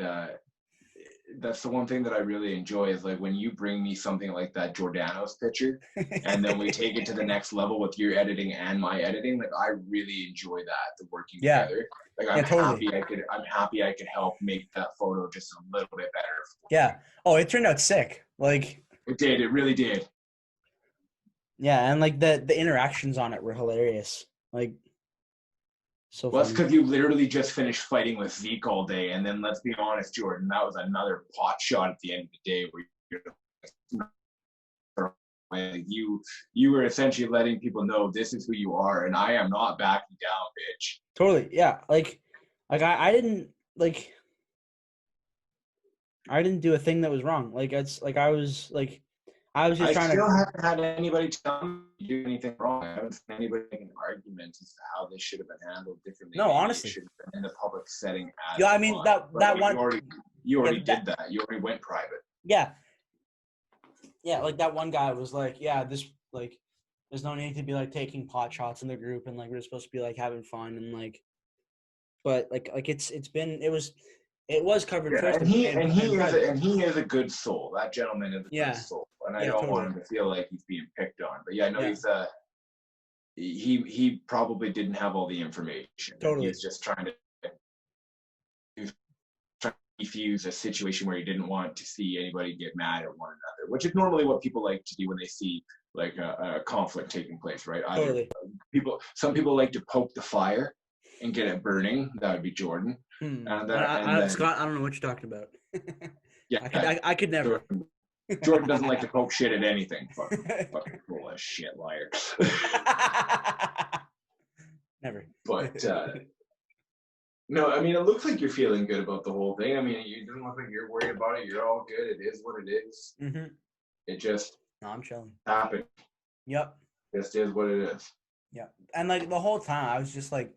that's the one thing that I really enjoy is like when you bring me something like that Giordano's picture, and then we take it to the next level with your editing and my editing. Like I really enjoy that, the working together. Like I'm totally. happy I could help make that photo just a little bit better. Yeah. Oh, it turned out sick. Like it did. It really did. Yeah, and like the interactions on it were hilarious. Like so well, funny. That's because you literally just finished fighting with Zeke all day, and then let's be honest, Jordan, that was another pot shot at the end of the day where you were essentially letting people know this is who you are, and I am not backing down, bitch. Totally, yeah. Like I didn't do a thing that was wrong. Like it's like I was just trying to. I still haven't had anybody tell me to do anything wrong. I haven't seen anybody make an argument as to how this should have been handled differently. No, honestly, it should have been in the public setting. Yeah, I mean that one. You already did that. You already went private. Yeah. Yeah, like that one guy was like, yeah, this like, there's no need to be like taking pot shots in the group, and like we're supposed to be like having fun and like, but like it was covered first. And he is a good soul. That gentleman is a good soul, and I don't want him to feel like he's being picked on. But yeah, no, he probably didn't have all the information. Totally, he's just trying to defuse a situation where he didn't want to see anybody get mad at one another, which is normally what people like to do when they see like a conflict taking place, right? Totally. Some people like to poke the fire and get it burning. That would be Jordan. Scott, I don't know what you're talking about. Yeah, I could never. Jordan doesn't like to poke shit at anything. Fucking full of shit liar. Never. But no, I mean, it looks like you're feeling good about the whole thing. I mean, you don't look like you're worried about it. You're all good. It is what it is. Mm-hmm. It just I'm chilling. Happened. Yep. Just is what it is. Yep. And like the whole time, I was just like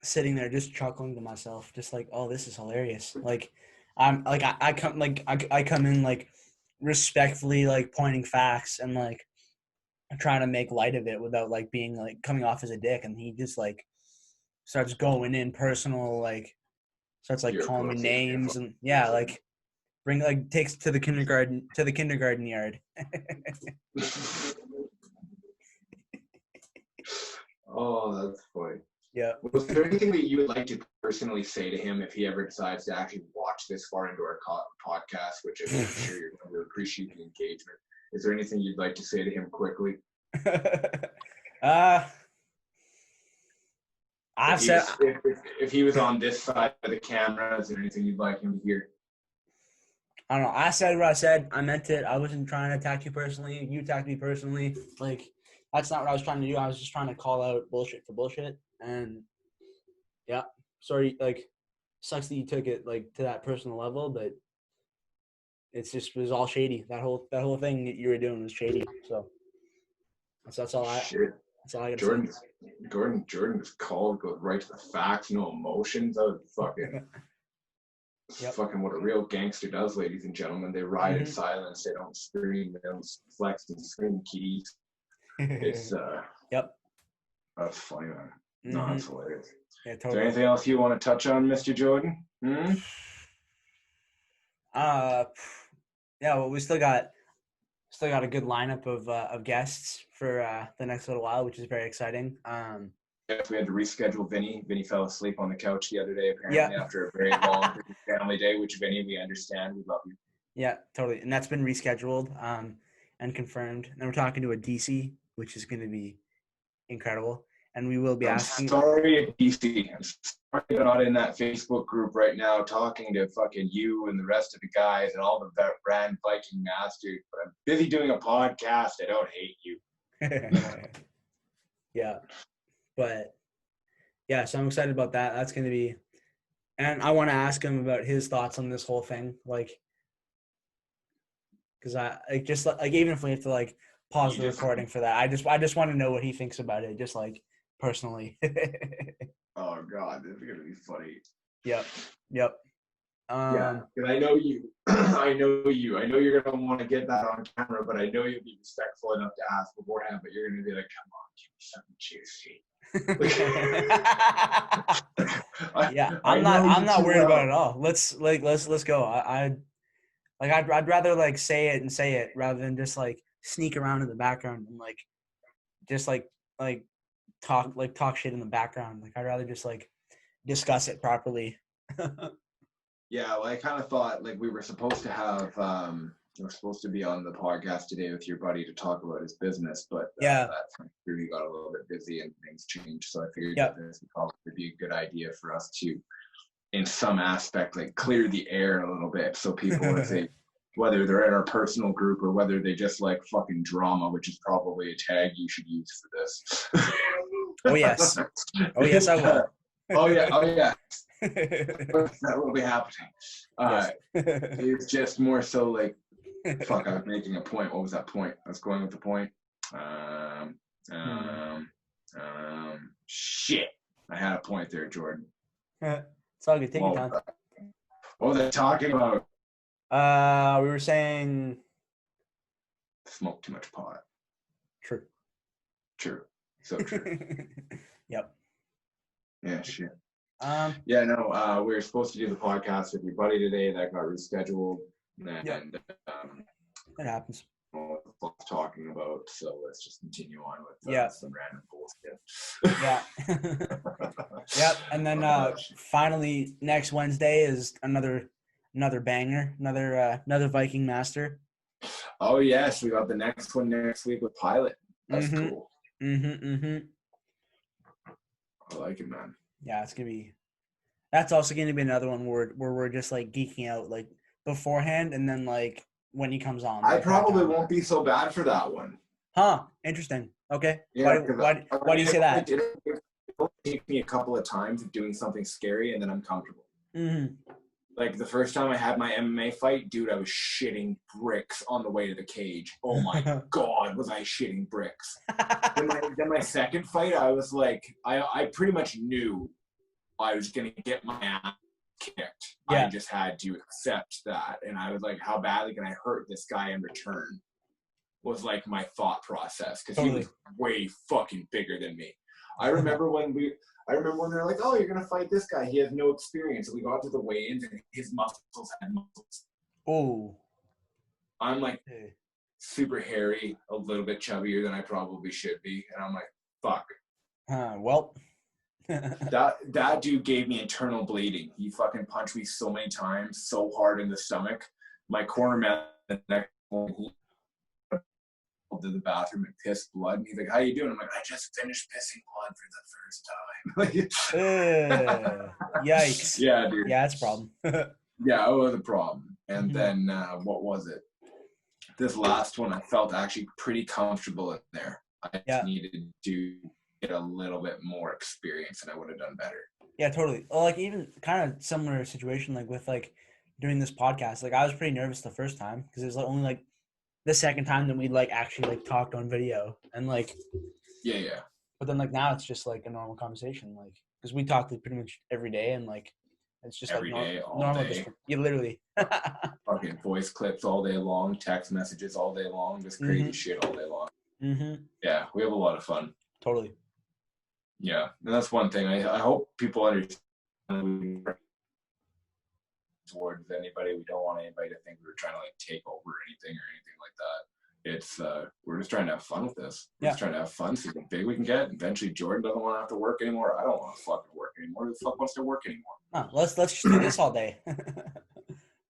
sitting there, just chuckling to myself, just like, oh, this is hilarious. Like, I'm like, I come in like respectfully, like pointing facts and like trying to make light of it without like being like coming off as a dick, and he just like starts going in personal, like starts like calling me names and like takes to the kindergarten yard. Oh, that's funny. Yeah. Was there anything that you would like to personally say to him if he ever decides to actually watch this far into our podcast, which I'm sure you're going to appreciate the engagement? Is there anything you'd like to say to him quickly? If he was on this side of the camera, is there anything you'd like him to hear? I don't know. I said what I said. I meant it. I wasn't trying to attack you personally. You attacked me personally. Like, that's not what I was trying to do. I was just trying to call out bullshit for bullshit. And yeah, sorry. Like, sucks that you took it like to that personal level, but it was all shady. That whole thing that you were doing was shady. So that's all I. Shit. That's all I got to say. Jordan just called, goes right to the facts, no emotions. That was fucking. Yep. Fucking what a real gangster does, ladies and gentlemen. They ride in silence. They don't scream. They don't flex and scream, kiddies. It's Yep. That's funny, man. No, that's hilarious. Yeah, totally. Is there anything else you want to touch on, Mr. Jordan? Yeah. Well, we still got a good lineup of guests for the next little while, which is very exciting. Yes, we had to reschedule Vinny. Vinny fell asleep on the couch the other day, apparently, after a very long family day, which, Vinny, we understand. We love you. Yeah, totally. And that's been rescheduled and confirmed. And we're talking to a DC, which is going to be incredible. And we will be asking. Sorry, DC. I'm sorry you're not in that Facebook group right now talking to fucking you and the rest of the guys and all the brand Viking masters. But I'm busy doing a podcast. I don't hate you. Yeah. But yeah, so I'm excited about that. That's going to be, and I want to ask him about his thoughts on this whole thing. Like, because I like just like even if we have to like pause the recording for that. I just want to know what he thinks about it, just like personally. Oh God, this is gonna be funny. Yep. Yeah, because I know you. I know you're gonna want to get that on camera, but I know you'll be respectful enough to ask beforehand. But you're gonna be like, "Come on, give me something juicy." Yeah, I'm not worried about it at all. Let's go. I'd rather like say it rather than just like sneak around in the background and like just like talk shit in the background. Like I'd rather just like discuss it properly. Yeah, well, I kind of thought like we were supposed to have we're supposed to be on the podcast today with your buddy to talk about his business, but yeah, that really got a little bit busy and things changed. So I figured yep. that this would probably be a good idea for us to, in some aspect, like clear the air a little bit, so people, if they, whether they're in our personal group or whether they just like fucking drama, which is probably a tag you should use for this. Oh yes, I will. Oh yeah. That will be happening. Yes. It's just more so like, fuck, I was making a point. What was that point? I was going with the point. Shit. I had a point there, Jordan. It's all good. Take your time. What was I talking about? We were saying smoke too much pot. True. So true. Yep. Yeah, shit. We were supposed to do the podcast with your buddy today. That got rescheduled. And it happens. What the fuck's talking about? So let's just continue on with some random bullshit. Yeah. Yep. And then finally next Wednesday is another banger, another Viking Master. Oh yes, we got the next one next week with Pilot. That's cool. I like it, man. Yeah, that's also gonna be another one where we're just like geeking out like beforehand, and then like when he comes on. I probably won't be so bad for that one. Huh? Interesting. Okay. Yeah, why do you say that? It'll take me a couple of times of doing something scary, and then I'm comfortable. Mm-hmm. Like the first time I had my MMA fight, dude, I was shitting bricks on the way to the cage. Oh my God, was I shitting bricks. Then my second fight, I was like, I pretty much knew I was going to get my ass kicked. Yeah. I just had to accept that. And I was like, how badly can I hurt this guy in return? Was like my thought process, because he was way fucking bigger than me. I remember when they're like, oh, you're going to fight this guy. He has no experience. And we got to the weigh-ins and his muscles had muscles. Oh. I'm like super hairy, a little bit chubbier than I probably should be. And I'm like, fuck. Well. that dude gave me internal bleeding. He fucking punched me so many times, so hard in the stomach. My corner man the next morning, to the bathroom and pissed blood, and he's like, how you doing? I'm like, I just finished pissing blood for the first time. Yikes. Yeah, dude. Yeah, that's a problem. Yeah, it was a problem. And then what was it, this last one, I felt actually pretty comfortable in there. I just needed to get a little bit more experience, and I would have done better. Yeah, totally. Well, like even kind of similar situation like with like doing this podcast. Like I was pretty nervous the first time because it was only like the second time that we like actually like talked on video, and like but then like now it's just like a normal conversation, like because we talk like pretty much every day, and like it's just every like day, all normal day. Yeah, literally. Fucking voice clips all day long, text messages all day long, just crazy shit all day long. Yeah, we have a lot of fun. Totally. Yeah, and that's one thing I hope people understand towards anybody. We don't want anybody to think we're trying to like take over anything or anything like that. It's we're just trying to have fun with this. We're just trying to have fun, see how big we can get. Eventually Jordan doesn't want to have to work anymore. I don't want to fucking work anymore. Who the fuck wants to work anymore? No, let's just do this all day.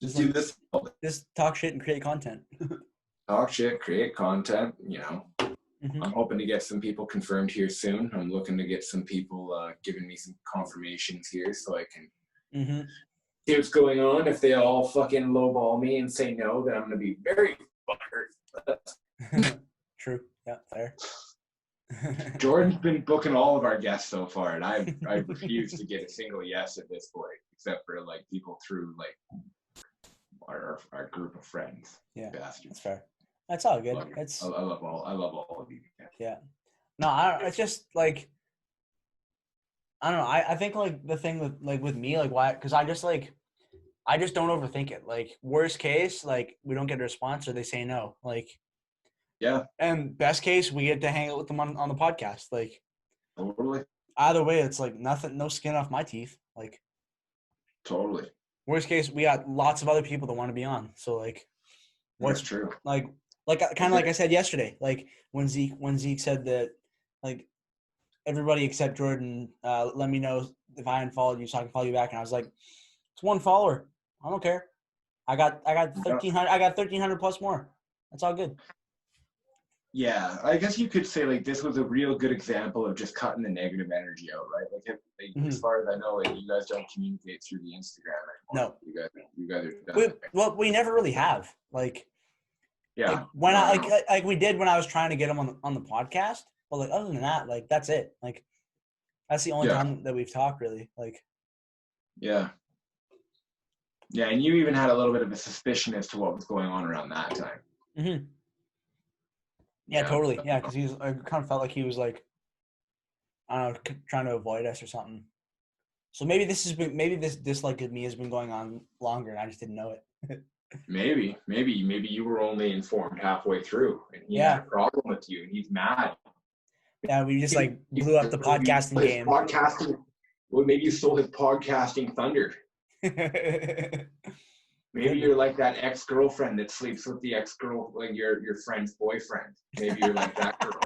just do this all day. Just talk shit and create content. Talk shit, create content, you know. I'm hoping to get some people confirmed here soon. I'm looking to get some people giving me some confirmations here so I can see what's going on. If they all fucking lowball me and say no, then I'm going to be very butthurt. True. Yeah, fair. Jordan's been booking all of our guests so far, and I refuse to get a single yes at this point, except for like people through like our group of friends. Yeah, bastards. that's fair. That's all good. Look, It's I love all of you. yeah. No, I don't. It's just like I don't know. I think like the thing with me like why because I just don't overthink it. Like worst case, like we don't get a response or they say no. Like Yeah, and best case, we get to hang out with them on the podcast. Like totally, either way, it's like nothing, no skin off my teeth. Like totally. worst case, we got lots of other people that want to be on. So like, That's what's true. like kind of like I said yesterday. Like when Zeke said that like everybody except Jordan, let me know if I unfollowed you so I can follow you back. And I was like, it's one follower. I don't care. I got 1,300. I got 1,300 plus more. That's all good. Yeah, I guess you could say like this was a real good example of just cutting the negative energy out, right? Like as far as I know, like you guys don't communicate through the Instagram anymore. No, you guys are done. we never really have. Like, yeah, like when like we did when I was trying to get him on the podcast. But like other than that, like that's it. Like that's the only time that we've talked really. Like, yeah, and you even had a little bit of a suspicion as to what was going on around that time. Mm-hmm. Yeah, totally. Yeah, because I kind of felt like he was like, I don't know, trying to avoid us or something. So maybe this dislike of me has been going on longer, and I just didn't know it. Maybe you were only informed halfway through, and he had a problem with you, and he's mad. Yeah, we just like blew up the podcasting game. Well, maybe you stole his podcasting thunder. Maybe you're like that ex-girlfriend that sleeps with the ex-girl, like your friend's boyfriend. Maybe you're like that girl.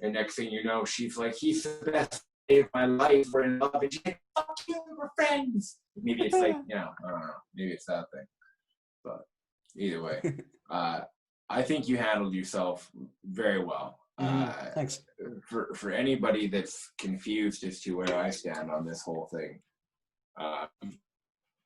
And next thing you know, she's like, he's the best day of my life. We're in love. And she's like, fuck you, we're friends. Maybe it's like, I don't know. Maybe it's that thing. But either way, I think you handled yourself very well. Thanks. For anybody that's confused as to where I stand on this whole thing,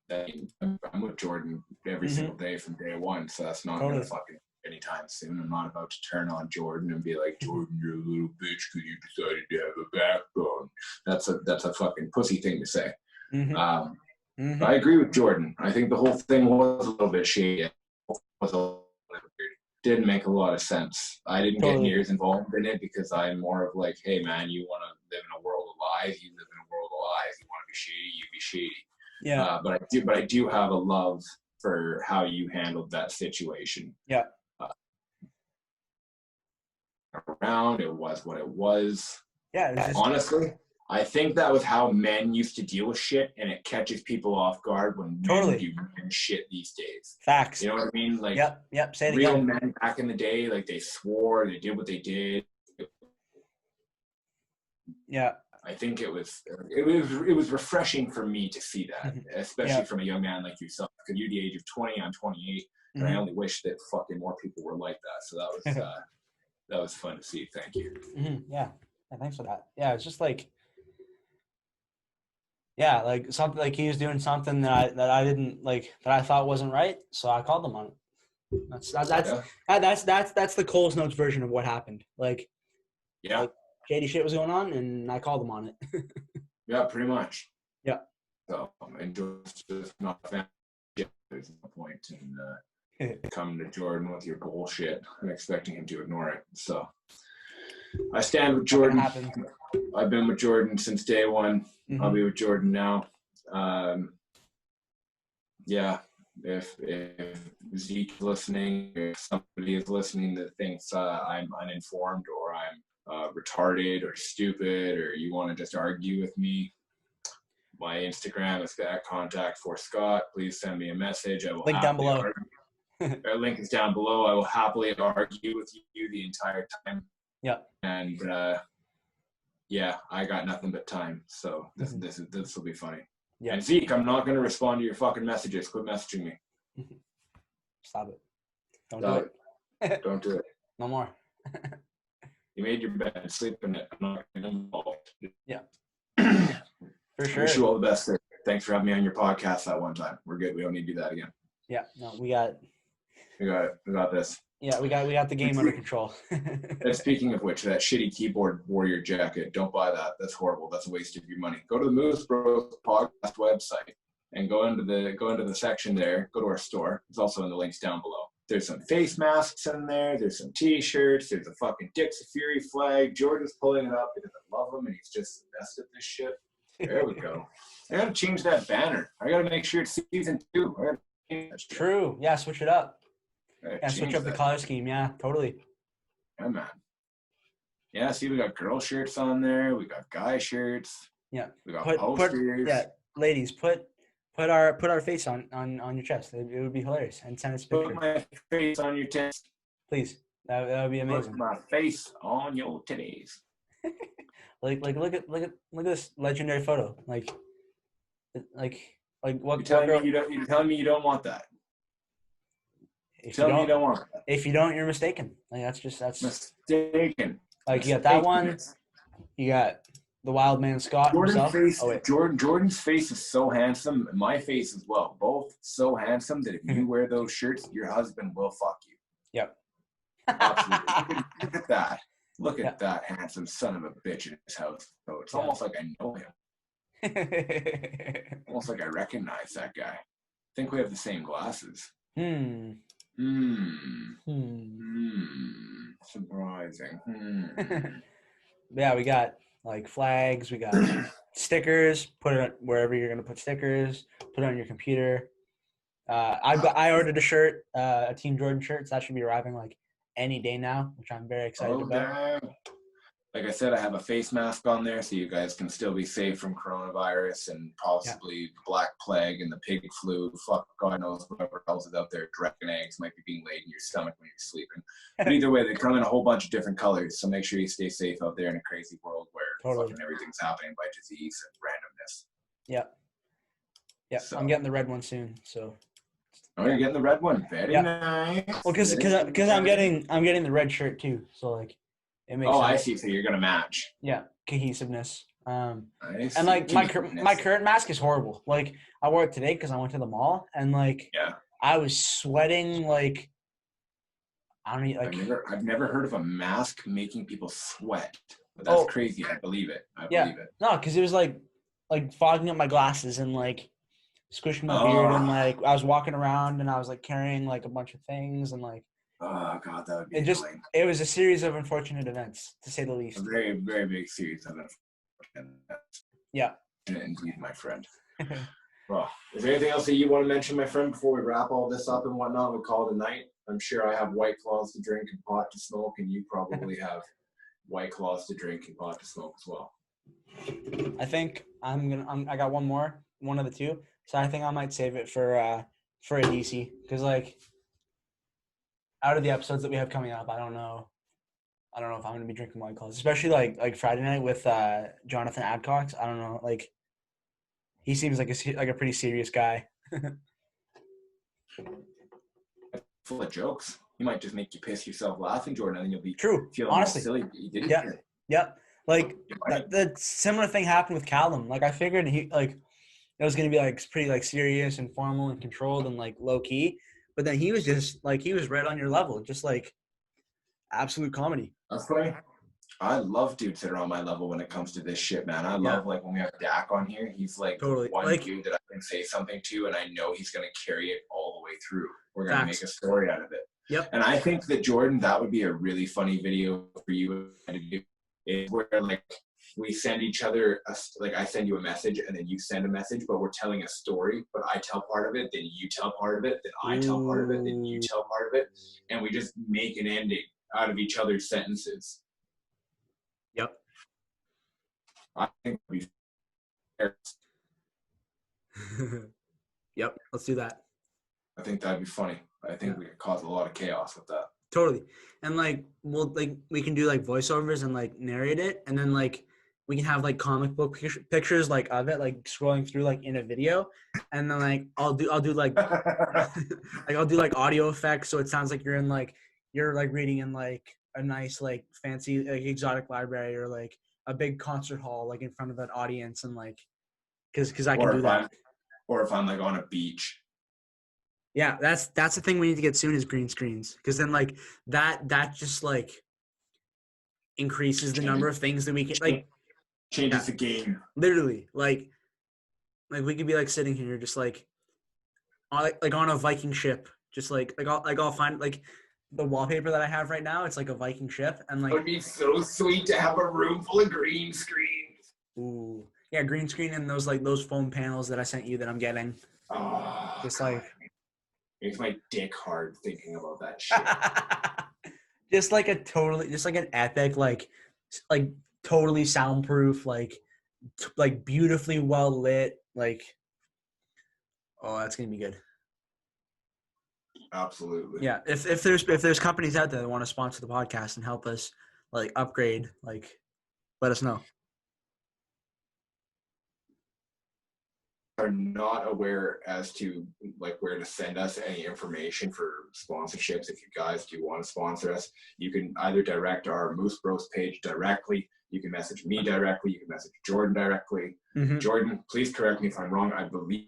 I'm with Jordan every single day from day one, so that's not gonna fucking anytime soon. I'm not about to turn on Jordan and be like, Jordan, you're a little bitch because you decided to have a backbone. That's a fucking pussy thing to say. But I agree with Jordan. I think the whole thing was a little bit shady. It was a little bit weird. Didn't make a lot of sense. I didn't get near as involved in it because I'm more of like, hey man, you want to live in a world of lies, you live in a world of lies. You want to be shady, you be shady. Yeah. But I do have a love for how you handled that situation. Yeah. Around it was what it was. Yeah. Honestly, I think that was how men used to deal with shit, and it catches people off guard when men do shit these days. Facts. You know what I mean? Like, yep. Say it real again. men back in the day, like they swore, they did what they did. Yeah. I think it was refreshing for me to see that, especially from a young man like yourself. Because you're the age of 20, I'm 28, and I only wish that fucking more people were like that. So that was that was fun to see. Thank you. Yeah, thanks for that. Yeah, it's just like, yeah, like something like he was doing something that I didn't like that I thought wasn't right, so I called him on it. That's the Coles Notes version of what happened. Like, like, shady shit was going on, and I called him on it. Yeah, pretty much. Yeah. So just not a fan. There's no point in coming to Jordan with your bullshit and expecting him to ignore it. So I stand with Jordan. I've been with Jordan since day one. I'll be with Jordan now. Yeah, if Zeke's listening, if somebody is listening that thinks I'm uninformed or I'm retarded or stupid, or you want to just argue with me, my Instagram is @contact4Scott. Please send me a message. I will link down below. Our link is down below. I will happily argue with you the entire time. Yeah. And yeah, I got nothing but time. So this will be funny. Yeah. And Zeke, I'm not gonna respond to your fucking messages. Quit messaging me. Stop it. Don't do it. Don't do it. No more. You made your bed, sleep in it. I'm not gonna involved. Yeah. For sure. I wish you all the best. Thanks for having me on your podcast that one time. We're good. We don't need to do that again. Yeah. No, we got it. We got this. Yeah, we got the game under control. And speaking of which, that shitty keyboard warrior jacket, don't buy that. That's horrible. That's a waste of your money. Go to the Moose Bros podcast website and go into the section there. Go to our store. It's also in the links down below. There's some face masks in there. There's some T-shirts. There's a fucking Dixie Fury flag. Jordan's pulling it up because I love him and he's just the best at this shit. There we go. I gotta change that banner. I gotta make sure it's season 2. True. Yeah, switch it up. Yeah, switch up the color scheme. Yeah, totally. Yeah, man. Yeah, see, we got girl shirts on there. We got guy shirts. Yeah. We got posters. Yeah, ladies, put our face on your chest. It would be hilarious. And send us a picture. Put my face on your chest. Please. That would be amazing. Put my face on your titties. Look at this legendary photo. Like what? You're telling me you don't want that. If you don't want that. If you don't, you're mistaken. Like that's mistaken. Like you got that one. You got the wild man Scott himself. Jordan's face is so handsome. My face as well. Both so handsome that if you wear those shirts, your husband will fuck you. Yep. Absolutely. Look at that. Look at that handsome son of a bitch in his house. So it's almost like I know him. Almost like I recognize that guy. I think we have the same glasses. Surprising. Yeah, we got like flags, we got stickers. Put it wherever you're gonna put stickers. Put it on your computer. I ordered a shirt, a Team Jordan shirt. So that should be arriving like any day now, which I'm very excited about. Damn. Like I said, I have a face mask on there so you guys can still be safe from coronavirus and possibly Black Plague and the pig flu. Fuck, God knows whatever else is out there. Dragon eggs might be being laid in your stomach when you're sleeping. But either way, they come in a whole bunch of different colors. So make sure you stay safe out there in a crazy world where fucking everything's happening by disease and randomness. Yeah. So. I'm getting the red one soon. So. Oh, you're getting the red one. Very nice. Well, because I'm getting the red shirt too. So like. It makes sense. I see. So you're gonna match. Yeah, cohesiveness. And like my current mask is horrible. Like I wore it today because I went to the mall and like I was sweating like I don't know. Like I've never heard of a mask making people sweat. But that's crazy. I believe it. I believe it. No, because it was like fogging up my glasses and like squishing my beard and like I was walking around and I was like carrying like a bunch of things and like. Oh God, that would be annoying. It was a series of unfortunate events, to say the least. A very, very big series of unfortunate events. Yeah. Indeed, my friend. Well, is there anything else that you want to mention, my friend, before we wrap all this up and whatnot? We call it a night. I'm sure I have White Claws to drink and pot to smoke, and you probably have White Claws to drink and pot to smoke as well. I think I got one of the two, so I think I might save it for a DC because like. Out of the episodes that we have coming up, I don't know if I'm going to be drinking White Claws, especially like Friday night with Jonathan Adcox. I don't know, like he seems like a pretty serious guy. Full of jokes. He might just make you piss yourself laughing, Jordan, and then you'll be feeling honestly silly. You didn't Yeah. Like the similar thing happened with Callum. Like I figured he like it was going to be like pretty like serious and formal and controlled and like low key. But then he was just like he was right on your level, just like absolute comedy. That's funny. I love dudes that are on my level when it comes to this shit, man. I love like when we have Dak on here. He's like one dude that I can say something to, and I know he's gonna carry it all the way through. We're gonna make a story out of it. Yep. And I think that Jordan, that would be a really funny video for you to do. Is where like we send each other like I send you a message and then you send a message, but we're telling a story. But I tell part of it, then you tell part of it, then I tell part of it, then you tell part of it, and we just make an ending out of each other's sentences. Yep. I think it'd be fair. Yep. Let's do that. I think that'd be funny. I think we could cause a lot of chaos with that. Totally. And like we can do like voiceovers and like narrate it, and then like we can have like comic book pictures like of it like scrolling through like in a video, and then like I'll do like I'll do like audio effects so it sounds like you're reading in like a nice like fancy like exotic library or like a big concert hall like in front of an audience and like because I can do that. Or if I'm like on a beach. Yeah, that's the thing we need to get soon is green screens, because then like that just like increases the number of things that we can like changes the game. Literally, like we could be like sitting here just like on a Viking ship, Just like I'll find like the wallpaper that I have right now. It's like a Viking ship, and like it would be so sweet to have a room full of green screens. Ooh, yeah, green screen and those foam panels that I sent you that I'm getting. Oh, just like makes my dick hard thinking about that shit. just like an epic like totally soundproof like beautifully well lit like. Oh, that's gonna be good. Absolutely. Yeah, if there's companies out there that want to sponsor the podcast and help us like upgrade, like let us know. Are not aware as to like where to send us any information for sponsorships. If you guys do want to sponsor us, you can either direct our Moose Bros page directly. You can message me directly. You can message Jordan directly. Mm-hmm. Jordan, please correct me if I'm wrong. I believe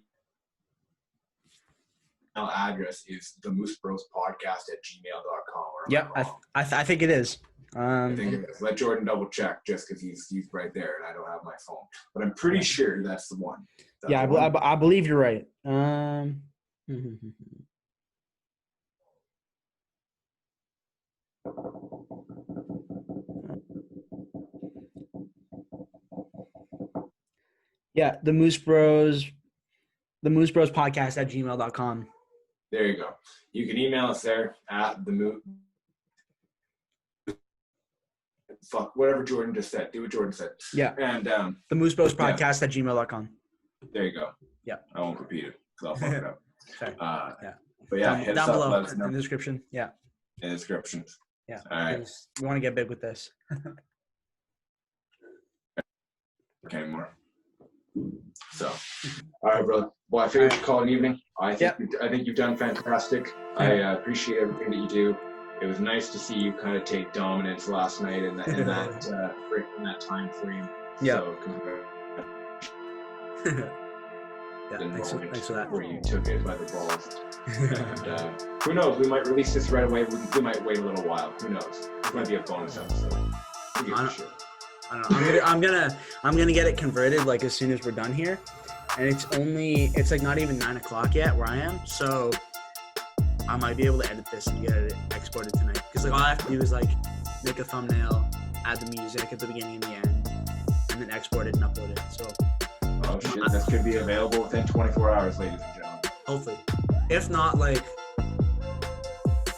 email address is the moosebrospodcast@gmail.com. Yeah, I think it is. I think it is. Let Jordan double check just because he's right there and I don't have my phone, but I'm pretty sure that's the one. Yeah, I believe you're right. Yeah, the Moose Bros podcast@gmail.com. There you go. You can email us there at the Moose. Fuck, whatever Jordan just said. Do what Jordan said. Yeah. And the Moose Bros podcast@gmail.com. There you go. Yeah. I won't repeat it because I'll fuck it up. Sorry. Yeah. But yeah, hit us up, below let us know. in the description. Yeah. In the description. Yeah. All right. We want to get big with this. Okay, more. So, all right, brother. Well, I figured you'd call it an evening. I think you've done fantastic. I appreciate everything that you do. It was nice to see you kind of take dominance last night in that time frame. Yeah. So, thanks for that. Where you took it by the balls. And who knows? We might release this right away. We might wait a little while. Who knows? It might be a bonus episode. I don't know. I'm gonna get it converted like as soon as we're done here, and it's like not even 9 o'clock yet where I am, so I might be able to edit this and get it exported tonight. Because like all I have to do is like make a thumbnail, add the music at the beginning and the end, and then export it and upload it. So. Oh shit! This could be available within 24 hours, ladies and gentlemen. Hopefully, if not, like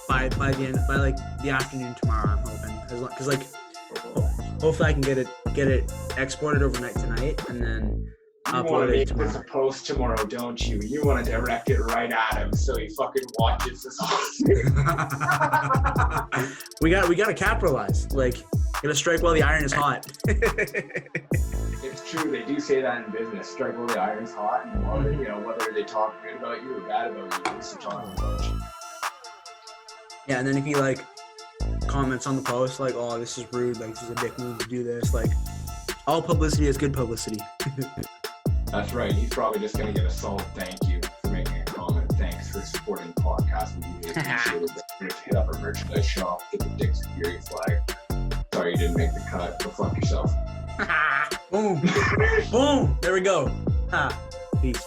by the afternoon tomorrow, I'm hoping. Because like. Hopefully I can get it exported overnight tonight and then upload it tomorrow. You want to make this a post tomorrow, don't you? You want to direct it right at him so he fucking watches this whole We gotta capitalize. Like, gotta strike while the iron is hot. It's true. They do say that in business. Strike while the iron's hot, and whether they talk good about you or bad about you, at least they're talking about you. Yeah, and then if he like comments on the post like, oh, this is rude, like this is a dick move to do this, like all publicity is good publicity. That's right. He's probably just gonna get a solid thank you for making a comment. Thanks for supporting the podcast. Hit up our merchandise shop, get the Dick's Fury flag. Sorry you didn't make the cut, but fuck yourself. Boom. Boom. There we go. Peace.